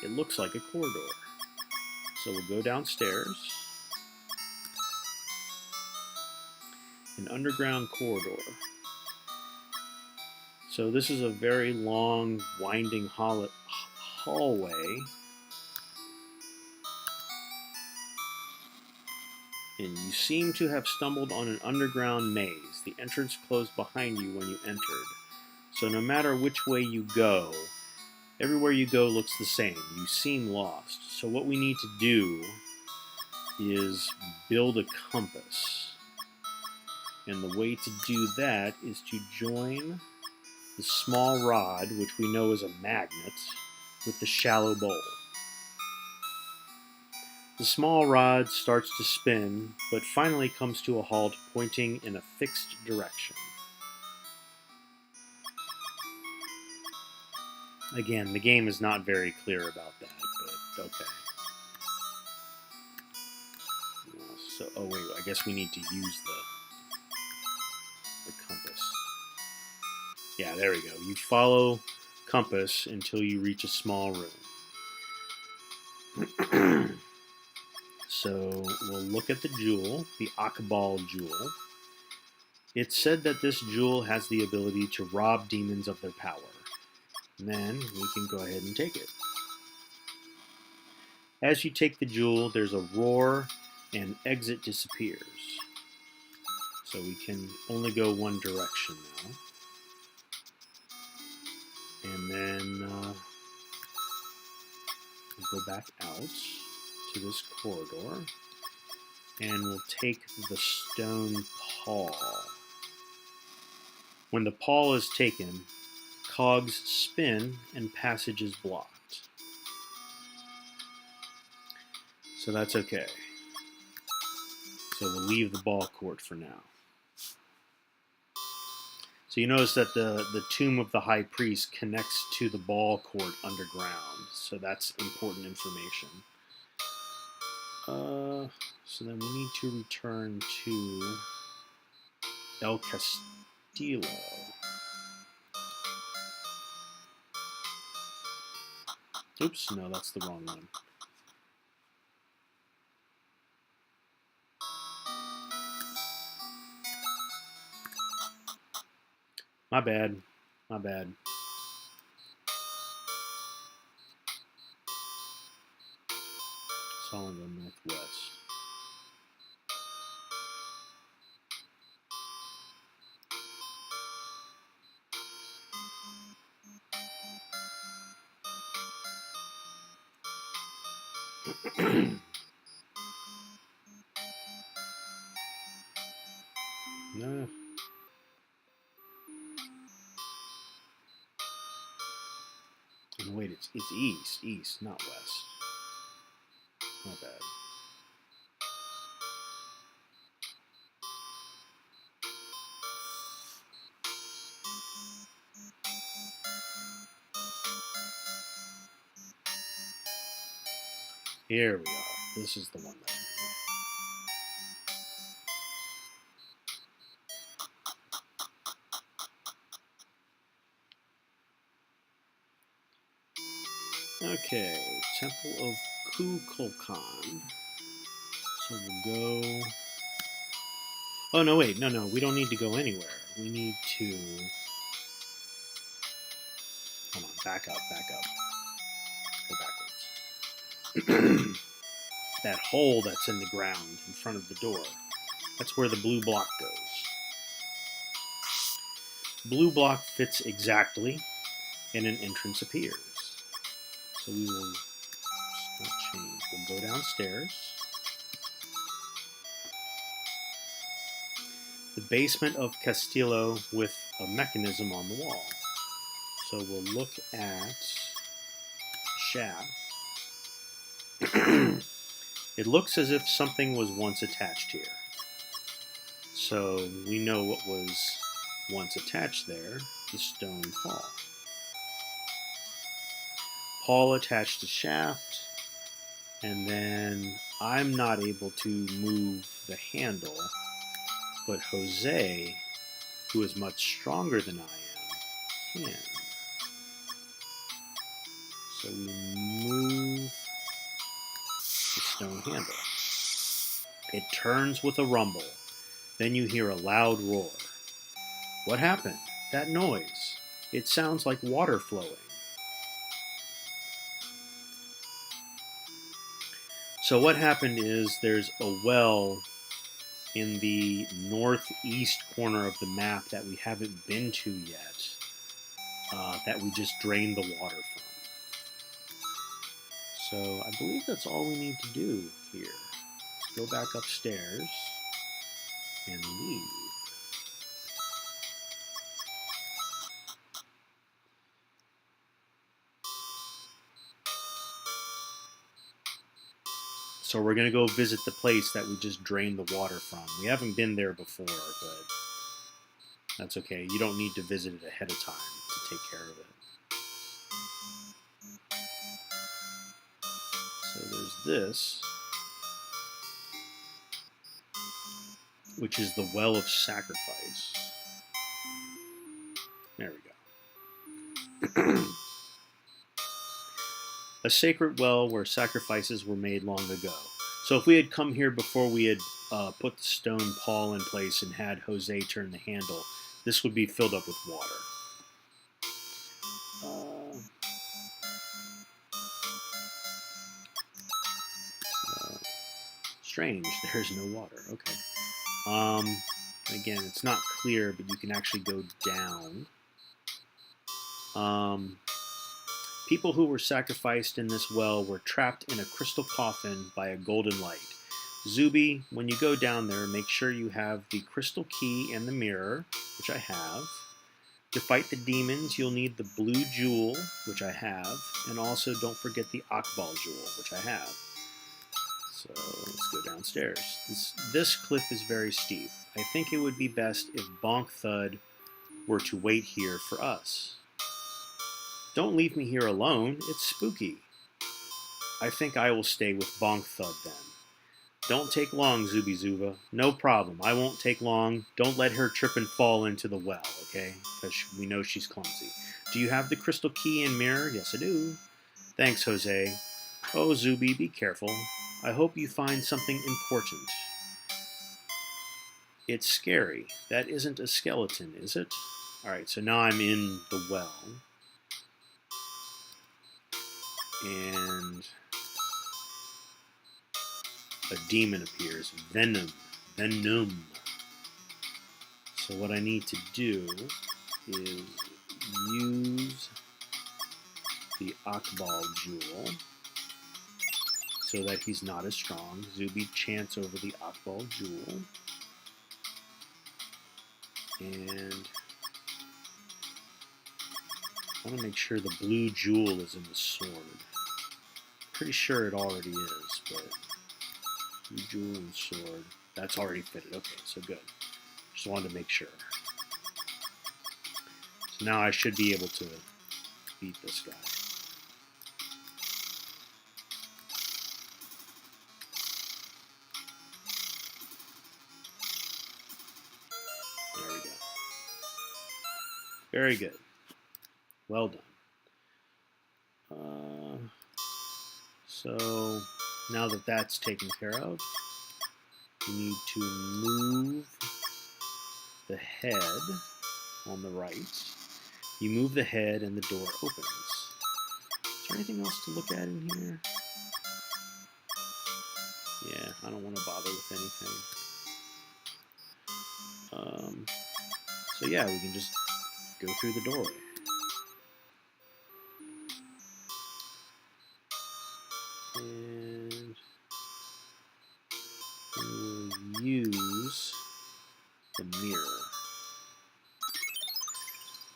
[SPEAKER 1] It looks like a corridor. So we'll go downstairs. An underground corridor. So this is a very long, winding hallway. And you seem to have stumbled on an underground maze. The entrance closed behind you when you entered. So no matter which way you go, everywhere you go looks the same. You seem lost. So what we need to do is build a compass. And the way to do that is to join the small rod, which we know is a magnet, with the shallow bowl. The small rod starts to spin, but finally comes to a halt, pointing in a fixed direction. Again, the game is not very clear about that, but okay. So, oh wait, I guess we need to use the compass. Yeah, there we go. You follow compass until you reach a small room. So we'll look at the jewel, the Akbal jewel. It's said that this jewel has the ability to rob demons of their power. And then we can go ahead and take it. As you take the jewel, there's a roar and exit disappears. So we can only go one direction now. And then we'll go back out to this corridor, and we'll take the stone pawl. When the pawl is taken, cogs spin and passage is blocked. So that's okay. So we'll leave the ball court for now. So you notice that the tomb of the high priest connects to the ball court underground. So that's important information. So then we need to return to El Castillo. Oops, no, that's the wrong one. My bad. My bad. So I'll go northwest. No. Oh, wait, it's east, not west. My bad. Here we are. This is the one that Okay, Temple of Kukulkan. So we'll go... Oh, no, wait. No. We don't need to go anywhere. We need to... Come on, back up. Go backwards. That hole that's in the ground in front of the door. That's where the blue block goes. Blue block fits exactly, and an entrance appears. So we will not change. We'll go downstairs. The basement of Castillo with a mechanism on the wall. So we'll look at shaft. It looks as if something was once attached here. So we know what was once attached there, the stone pawl. Pawl attached to shaft. And then I'm not able to move the handle, but Jose, who is much stronger than I am, can. So we move the stone handle. It turns with a rumble. Then you hear a loud roar. What happened? That noise. It sounds like water flowing. So what happened is there's a well in the northeast corner of the map that we haven't been to yet, that we just drained the water from. So I believe that's all we need to do here. Let's go back upstairs and leave. So we're going to go visit the place that we just drained the water from. We haven't been there before, but that's okay. You don't need to visit it ahead of time to take care of it. So there's this, which is the Well of Sacrifice. There we go. A sacred well where sacrifices were made long ago. So if we had come here before we had put the stone pawl in place and had Jose turn the handle, this would be filled up with water. Strange, there's no water. Okay. Again, it's not clear, but you can actually go down. People who were sacrificed in this well were trapped in a crystal coffin by a golden light. Zuby, when you go down there, make sure you have the crystal key and the mirror, which I have. To fight the demons, you'll need the blue jewel, which I have, and also don't forget the Akbal jewel, which I have. So let's go downstairs. This cliff is very steep. I think it would be best if Bonk Thud were to wait here for us. Don't leave me here alone. It's spooky. I think I will stay with Bonk Thud then. Don't take long, Zuby Zuba. No problem. I won't take long. Don't let her trip and fall into the well, okay? Because we know she's clumsy. Do you have the crystal key and mirror? Yes, I do. Thanks, Jose. Oh, Zuby, be careful. I hope you find something important. It's scary. That isn't a skeleton, is it? Alright, so now I'm in the well. And a demon appears. Venom. So what I need to do is use the Akbal jewel so that he's not as strong. Zuby chants over the Akbal jewel. And I want to make sure the blue jewel is in the sword. Pretty sure it already is, but blue jewel and sword. That's already fitted. Okay, so good. Just wanted to make sure. So now I should be able to beat this guy. There we go. Very good. Well done. So now that that's taken care of, you need to move the head on the right. You move the head and the door opens. Is there anything else to look at in here? Yeah, I don't want to bother with anything. So yeah, we can just go through the doorway. And we'll use the mirror.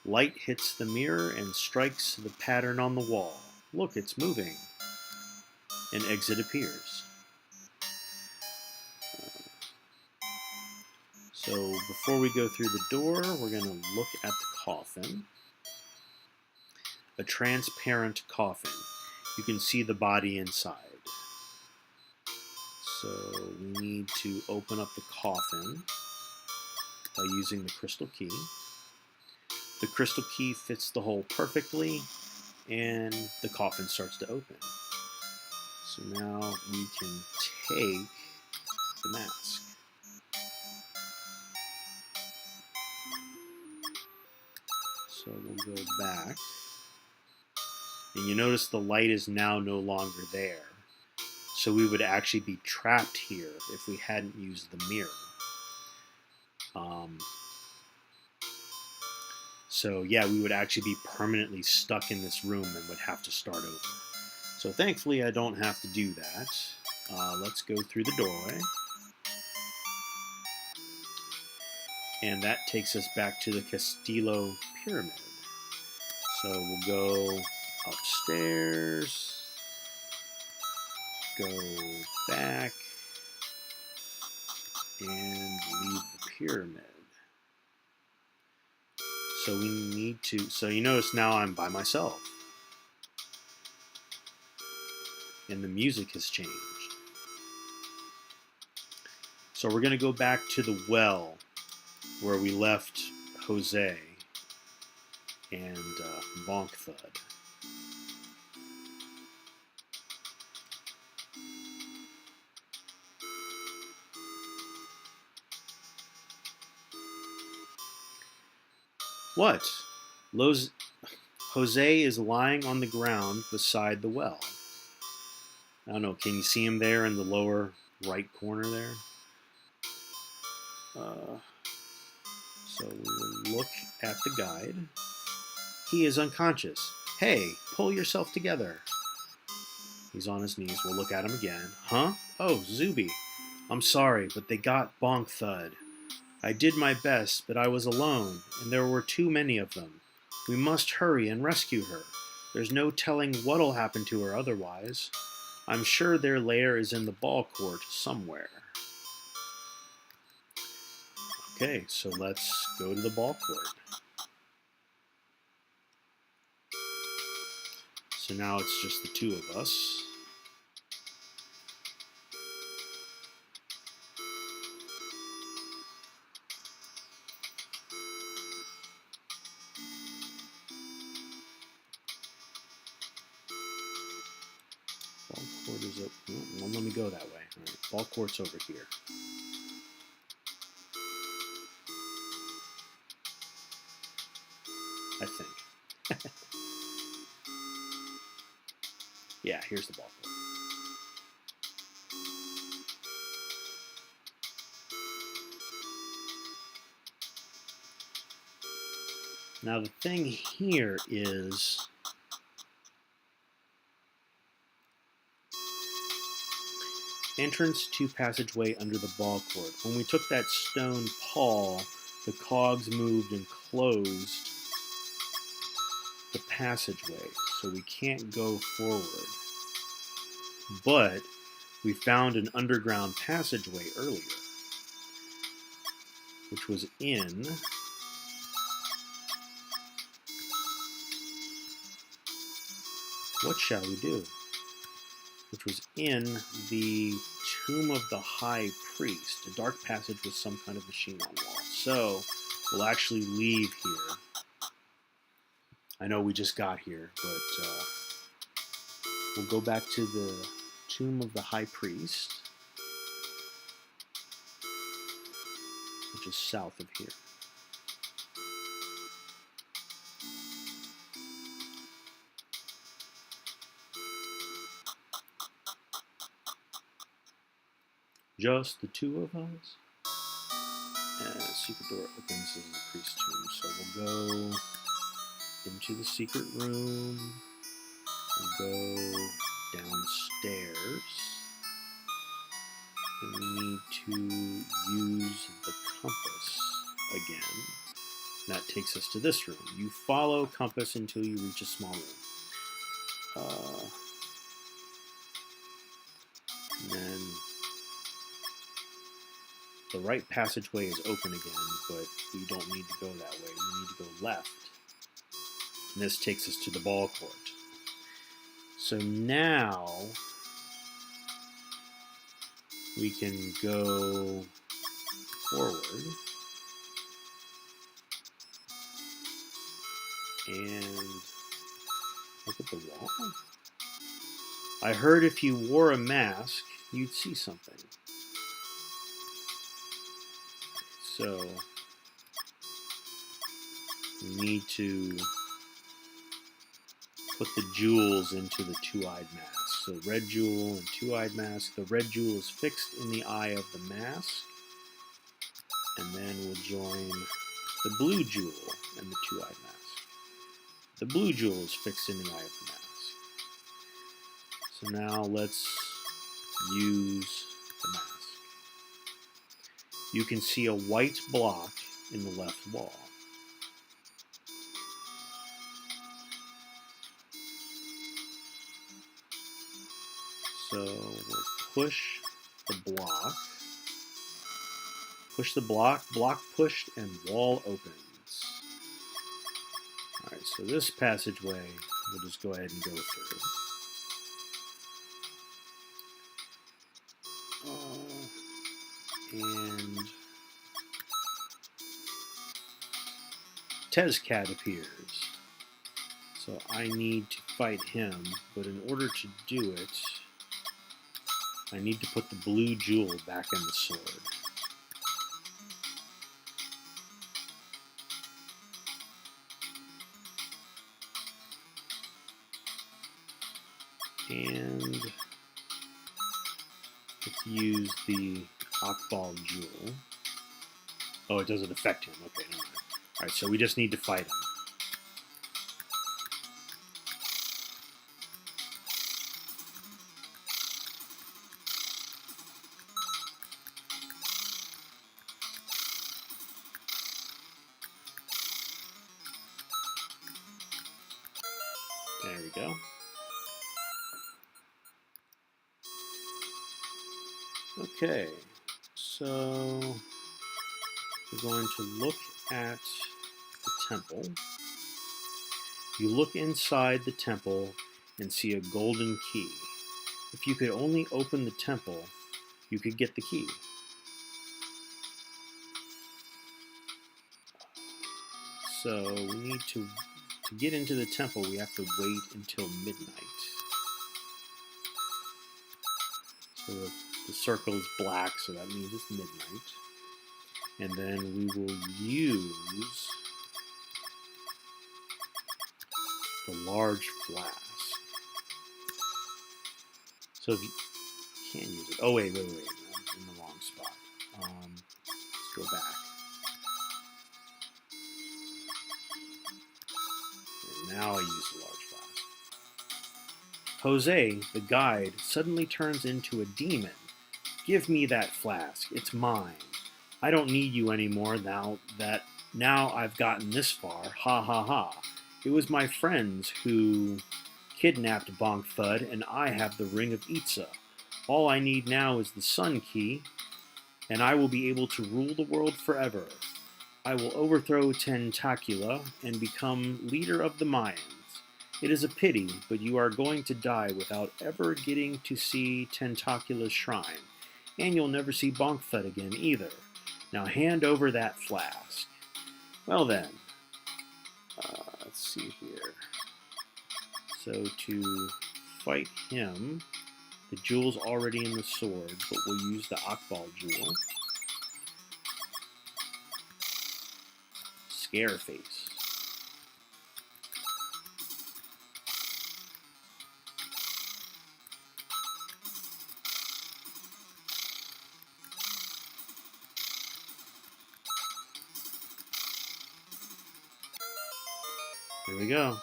[SPEAKER 1] Light hits the mirror and strikes the pattern on the wall. Look, it's moving. An exit appears. So before we go through the door, we're going to look at the coffin. A transparent coffin. You can see the body inside. So we need to open up the coffin by using the crystal key. The crystal key fits the hole perfectly, and the coffin starts to open. So now we can take the mask. So we'll go back. And you notice the light is now no longer there. So we would actually be trapped here if we hadn't used the mirror. So yeah, we would actually be permanently stuck in this room and would have to start over. So thankfully I don't have to do that. Let's go through the doorway. And that takes us back to the Castillo Pyramid. So we'll go upstairs, go back, and leave the pyramid. So we need to, so you notice now I'm by myself. And the music has changed. So we're going to go back to the well where we left Jose and Bonk Thud. What? Jose is lying on the ground beside the well. I don't know, can you see him there in the lower right corner there? So we will look at the guide. He is unconscious. Hey, pull yourself together. He's on his knees. We'll look at him again. Huh? Oh, Zuby. I'm sorry, but they got Bonk Thud. I did my best, but I was alone, and there were too many of them. We must hurry and rescue her. There's no telling what'll happen to her otherwise. I'm sure their lair is in the ball court somewhere. Okay, so let's go to the ball court. So now it's just the two of us. Ball court is up. Well, let me go that way. All right, ball court's over here. I think. Yeah, here's the ball court. Now the thing here is entrance to passageway under the ball court. When we took that stone pawl, the cogs moved and closed the passageway, so we can't go forward. But we found an underground passageway earlier, which was in what shall we do? Which was in the tomb of the high priest, a dark passage with some kind of machine on the wall. So we'll actually leave here. I know we just got here, but we'll go back to the tomb of the high priest, which is south of here. Just the two of us. And the secret door opens as the priest's tomb. So we'll go into the secret room. We'll go downstairs. And we need to use the compass again. That takes us to this room. You follow compass until you reach a small room. And then the right passageway is open again, but we don't need to go that way. We need to go left. And this takes us to the ball court. So now we can go forward and look at the wall. I heard if you wore a mask, you'd see something. So we need to put the jewels into the two-eyed mask. So red jewel and two-eyed mask. The red jewel is fixed in the eye of the mask. And then we'll join the blue jewel and the two-eyed mask. The blue jewel is fixed in the eye of the mask. So now let's use the mask. You can see a white block in the left wall. So we'll push the block. Push the block, block pushed, and wall opens. Alright, so this passageway, we'll just go ahead and go through. And Tezcat appears. So I need to fight him, but in order to do it, I need to put the blue jewel back in the sword. And let's use the Akbal jewel. Oh, it doesn't affect him. Okay, never mind. Alright, so we just need to fight him. There we go. Okay, so we're going to look at the temple. You look inside the temple and see a golden key. If you could only open the temple, you could get the key. So we need to get into the temple, we have to wait until midnight. So the circle is black, so that means it's midnight. And then we will use the large flask. So if you can't use it. Oh, wait. I'm in the wrong spot. Let's go back. And now I use the large flask. Jose, the guide, suddenly turns into a demon. Give me that flask. It's mine. I don't need you anymore now I've gotten this far. Ha ha ha. It was my friends who kidnapped Bonk Thud, and I have the Ring of Itza. All I need now is the Sun Key, and I will be able to rule the world forever. I will overthrow Tentacula and become leader of the Mayans. It is a pity, but you are going to die without ever getting to see Tentacula's shrine, and you'll never see Bonk Thud again either. Now hand over that flask. Well then, let's see here. So to fight him, the jewel's already in the sword, but we'll use the Akbal jewel. Scareface. Here we go.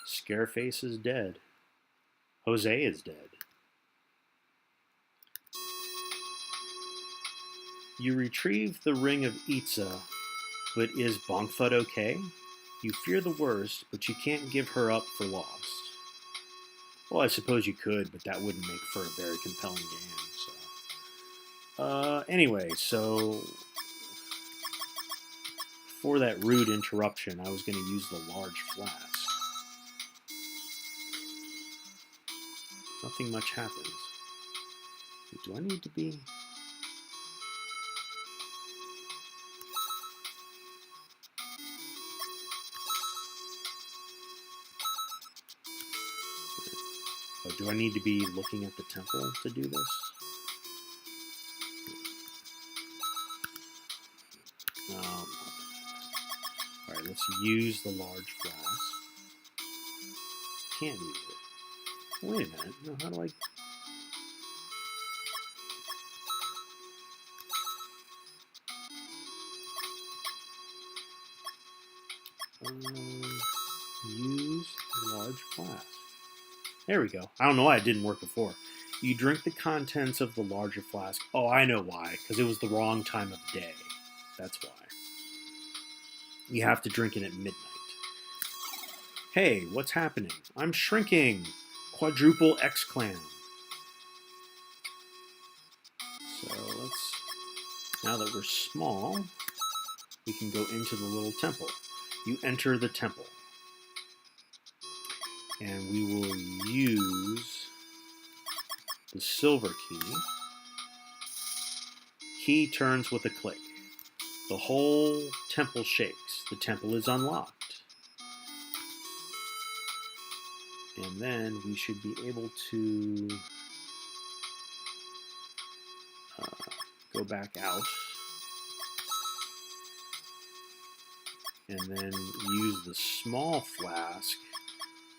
[SPEAKER 1] Scareface is dead. Jose is dead. You retrieve the Ring of Itza, but is Bonk Thud okay? You fear the worst, but you can't give her up for lost. Well, I suppose you could, but that wouldn't make for a very compelling game. So, anyway, so for that rude interruption, I was going to use the large flask. Nothing much happens. We Do I need to be... Oh, do I need to be looking at the temple to do this? Alright, let's use the large flask. Can't use it. Wait a minute. No, how do I... use large flask. There we go. I don't know why it didn't work before. You drink the contents of the larger flask. Oh, I know why. Because it was the wrong time of day. That's why. You have to drink it at midnight. Hey, what's happening? I'm shrinking! Quadruple X-Clam. So let's... Now that we're small, we can go into the little temple. You enter the temple. And we will use the silver key. Key turns with a click. The whole temple shakes. The temple is unlocked. And then we should be able to go back out. And then use the small flask,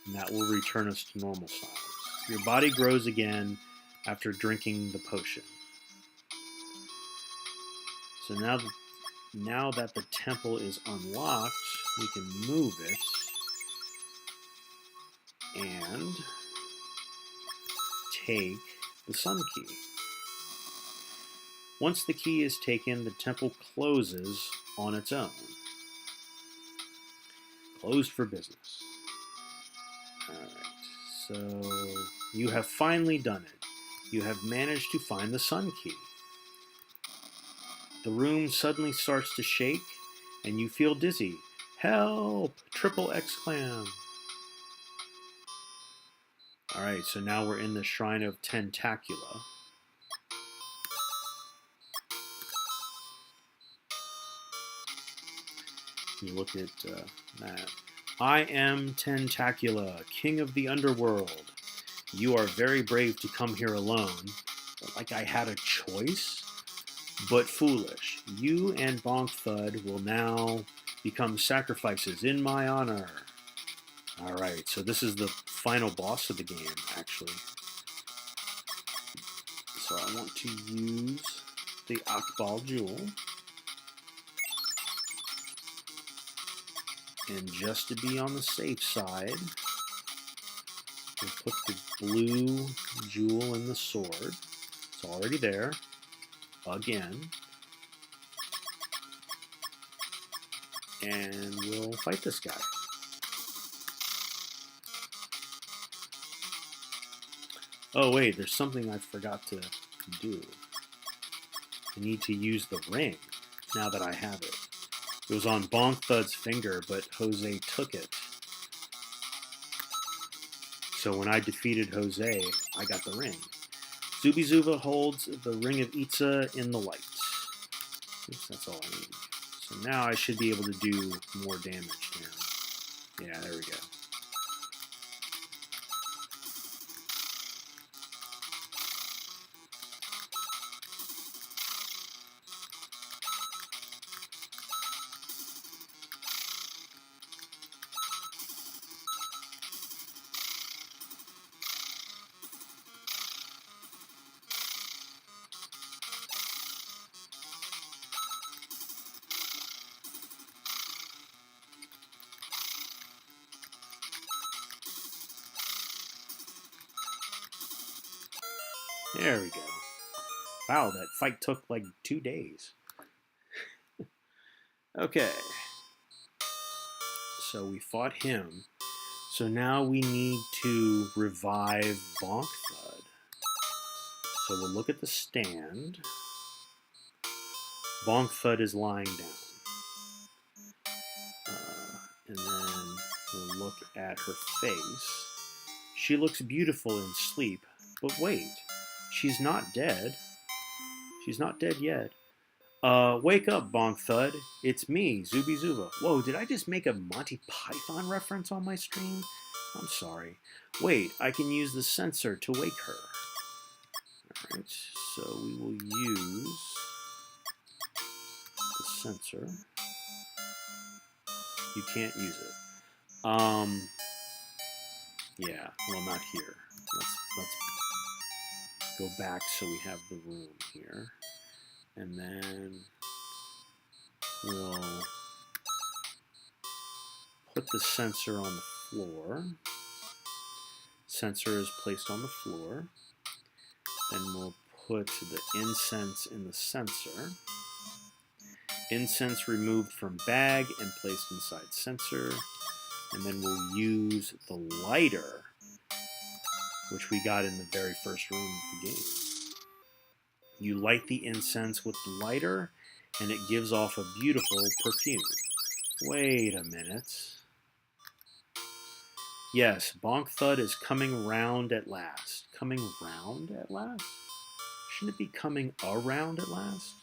[SPEAKER 1] and that will return us to normal size. Your body grows again after drinking the potion. So now that the temple is unlocked, we can move it and take the sun key. Once the key is taken, the temple closes on its own. Closed for business. Alright, so you have finally done it. You have managed to find the sun key. The room suddenly starts to shake, and you feel dizzy. Help! Triple X-Clam! Alright, so now we're in the Shrine of Tentacula. You look at that. I am Tentacula, king of the underworld. You are very brave to come here alone. Like I had a choice? But foolish. You and Bonk Thud will now become sacrifices in my honor. Alright, so this is the final boss of the game, actually. So I want to use the Akbal Jewel. And just to be on the safe side, we'll put the blue jewel in the sword. It's already there. Again. And we'll fight this guy. Oh wait, there's something I forgot to do. I need to use the ring now that I have it. It was on Bonk Thud's finger, but Jose took it. So when I defeated Jose, I got the ring. Zubizuba holds the ring of Itza in the light. Oops, that's all I need. So now I should be able to do more damage to him. Yeah, there we go. There we go. Wow, that fight took like 2 days. Okay. So we fought him. So now we need to revive Bonk Thud. So we'll look at the stand. Bonk Thud is lying down. And then we'll look at her face. She looks beautiful in sleep, but wait. She's not dead. She's not dead yet. Wake up, Bonk Thud. It's me, Zuby Zuba. Whoa, did I just make a Monty Python reference on my stream? I'm sorry. Wait, I can use the sensor to wake her. Alright, so we will use the sensor. You can't use it. Yeah, well, not here. Let's go back so we have the room here. And then we'll put the sensor on the floor. Sensor is placed on the floor. Then we'll put the incense in the sensor. Incense removed from bag and placed inside sensor. And then we'll use the lighter, which we got in the very first room of the game. You light the incense with the lighter, and it gives off a beautiful perfume. Wait a minute. Yes, Bonk Thud is coming round at last. Coming round at last? Shouldn't it be coming around at last?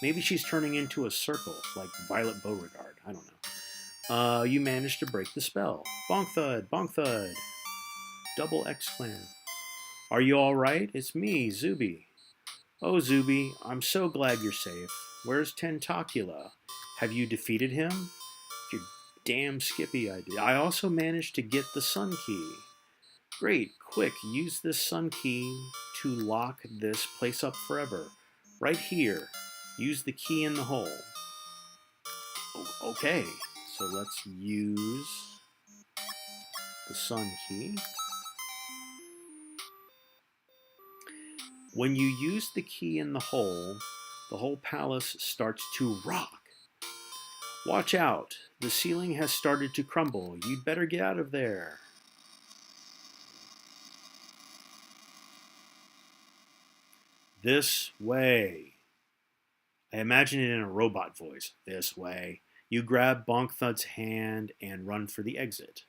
[SPEAKER 1] Maybe she's turning into a circle, like Violet Beauregard. I don't know. You managed to break the spell. Bonk Thud, Bonk Thud. Double exclam. Are you all right? It's me, Zuby. Oh, Zuby, I'm so glad you're safe. Where's Tentacula? Have you defeated him? You damn Skippy, I did. I also managed to get the sun key. Great, quick, use this sun key to lock this place up forever. Right here. Use the key in the hole. Okay, so let's use the sun key. When you use the key in the whole palace starts to rock. Watch out, the ceiling has started to crumble. You'd better get out of there. This way. I imagine it in a robot voice. This way. You grab Bonk Thud's hand and run for the exit. ...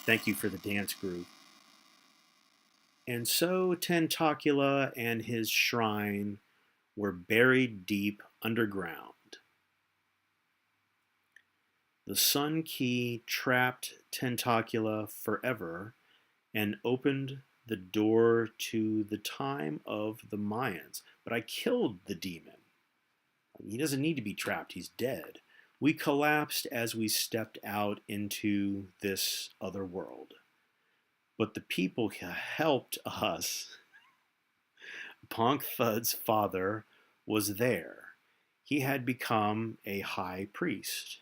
[SPEAKER 1] Thank you for the dance group. And so Tentacula and his shrine were buried deep underground. The sun key trapped Tentacula forever and opened the door to the time of the Mayans. But I killed the demon. He doesn't need to be trapped. He's dead. We collapsed as we stepped out into this other world. But the people helped us. Bonk Thud's father was there. He had become a high priest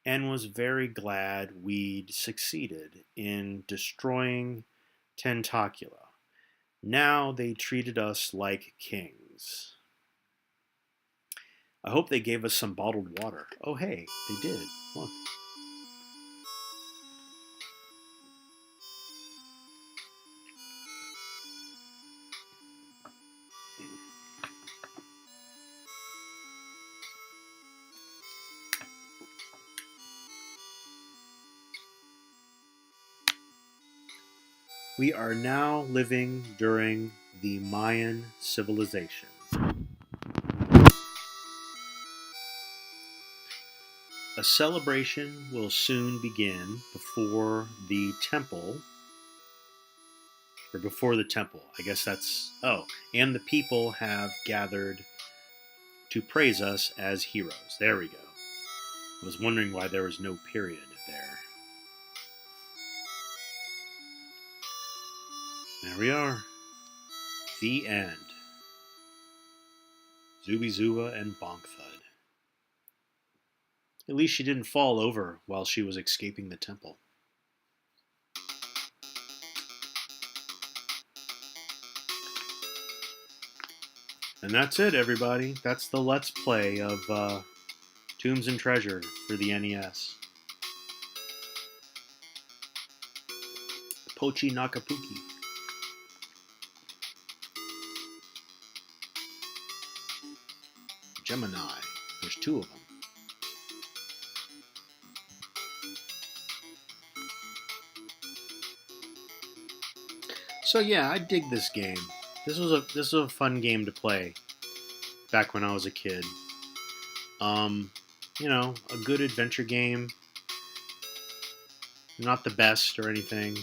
[SPEAKER 1] and was very glad we'd succeeded in destroying Tentacula. Now they treated us like kings. I hope they gave us some bottled water. Oh, hey, they did. Look. We are now living during the Mayan civilization. A celebration will soon begin before the temple. I guess that's... Oh, and the people have gathered to praise us as heroes. There we go. I was wondering why there was no period there. There we are. The end. Zuby Zuba and Bonk Thud. At least she didn't fall over while she was escaping the temple. And that's it, everybody. That's the Let's Play of Tombs and Treasure for the NES. Pochi Nakapuki. Gemini. There's 2 of them. So yeah, I dig this game. This was a fun game to play back when I was a kid. You know, a good adventure game. Not the best or anything,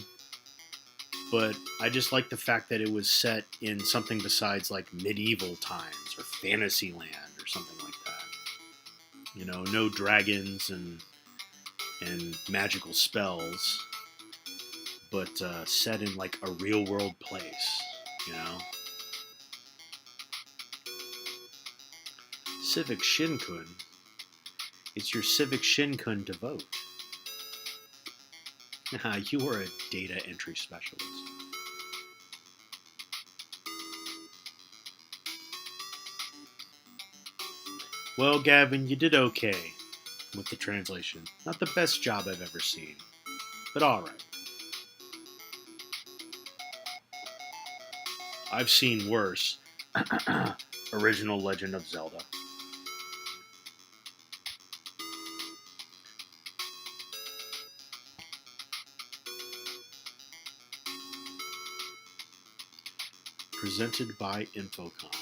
[SPEAKER 1] but I just like the fact that it was set in something besides like medieval times or fantasy land or something like that. You know, no dragons and magical spells, but set in like a real world place, you know. Civic Shinkun. It's your Civic Shinkun to vote. You are a data entry specialist. Well, Gavin, you did okay with the translation. Not the best job I've ever seen, but alright. I've seen worse. Original Legend of Zelda. Presented by Infocom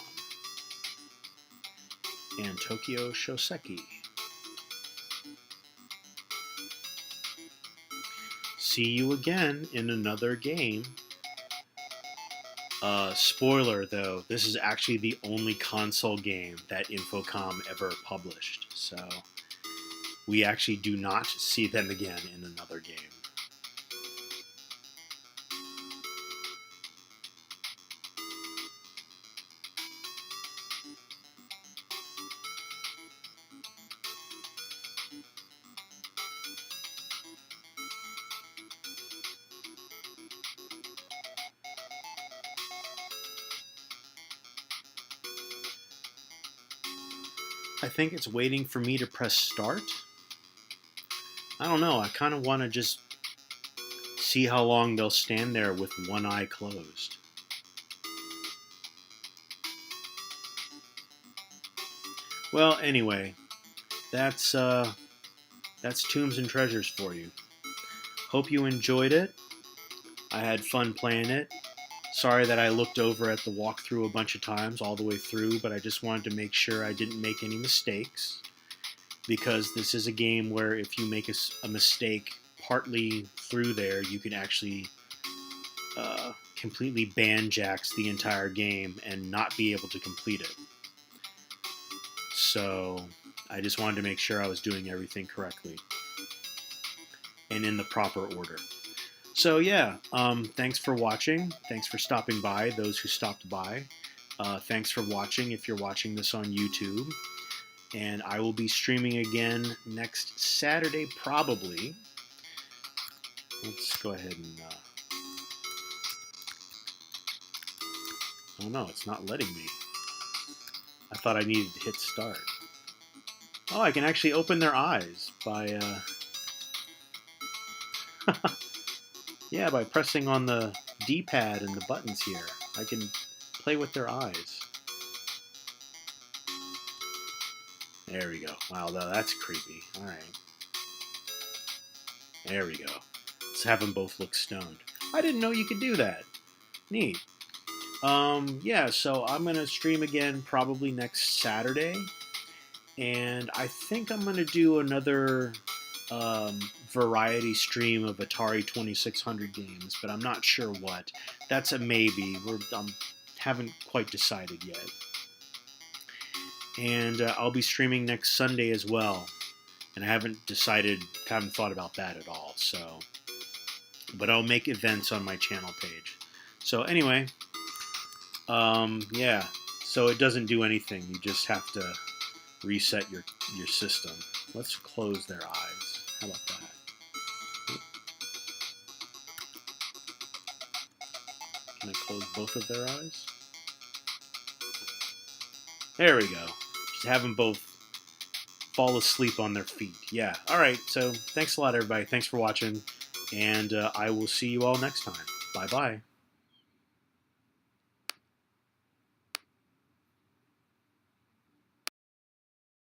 [SPEAKER 1] and Tokyo Shoseki. See you again in another game. Spoiler though, this is actually the only console game that Infocom ever published, so we actually do not see them again in another game. I think it's waiting for me to press start. I don't know, I kind of want to just see how long they'll stand there with one eye closed. Well, anyway, that's Tombs and Treasures for you. Hope you enjoyed it. I had fun playing it. Sorry that I looked over at the walkthrough a bunch of times all the way through, but I just wanted to make sure I didn't make any mistakes, because this is a game where if you make a mistake partly through there, you can actually completely banjax the entire game and not be able to complete it. So I just wanted to make sure I was doing everything correctly and in the proper order. So yeah, thanks for watching. Thanks for stopping by, those who stopped by. Thanks for watching if you're watching this on YouTube. And I will be streaming again next Saturday, probably. Let's go ahead and... Oh no, it's not letting me. I thought I needed to hit start. Oh, I can actually open their eyes by... Yeah, by pressing on the D-pad and the buttons here. I can play with their eyes. There we go. Wow, that's creepy. Alright. There we go. Let's have them both look stoned. I didn't know you could do that. Neat. Yeah, so I'm going to stream again probably next Saturday. And I think I'm going to do another variety stream of Atari 2600 games, but I'm not sure what. That's a maybe. Haven't quite decided yet. And I'll be streaming next Sunday as well. And I haven't thought about that at all. So, but I'll make events on my channel page. So anyway, yeah. So it doesn't do anything. You just have to reset your system. Let's close their eyes. How about that? Can I close both of their eyes? There we go. Just have them both fall asleep on their feet. Yeah. All right. So thanks a lot, everybody. Thanks for watching. And I will see you all next time. Bye-bye.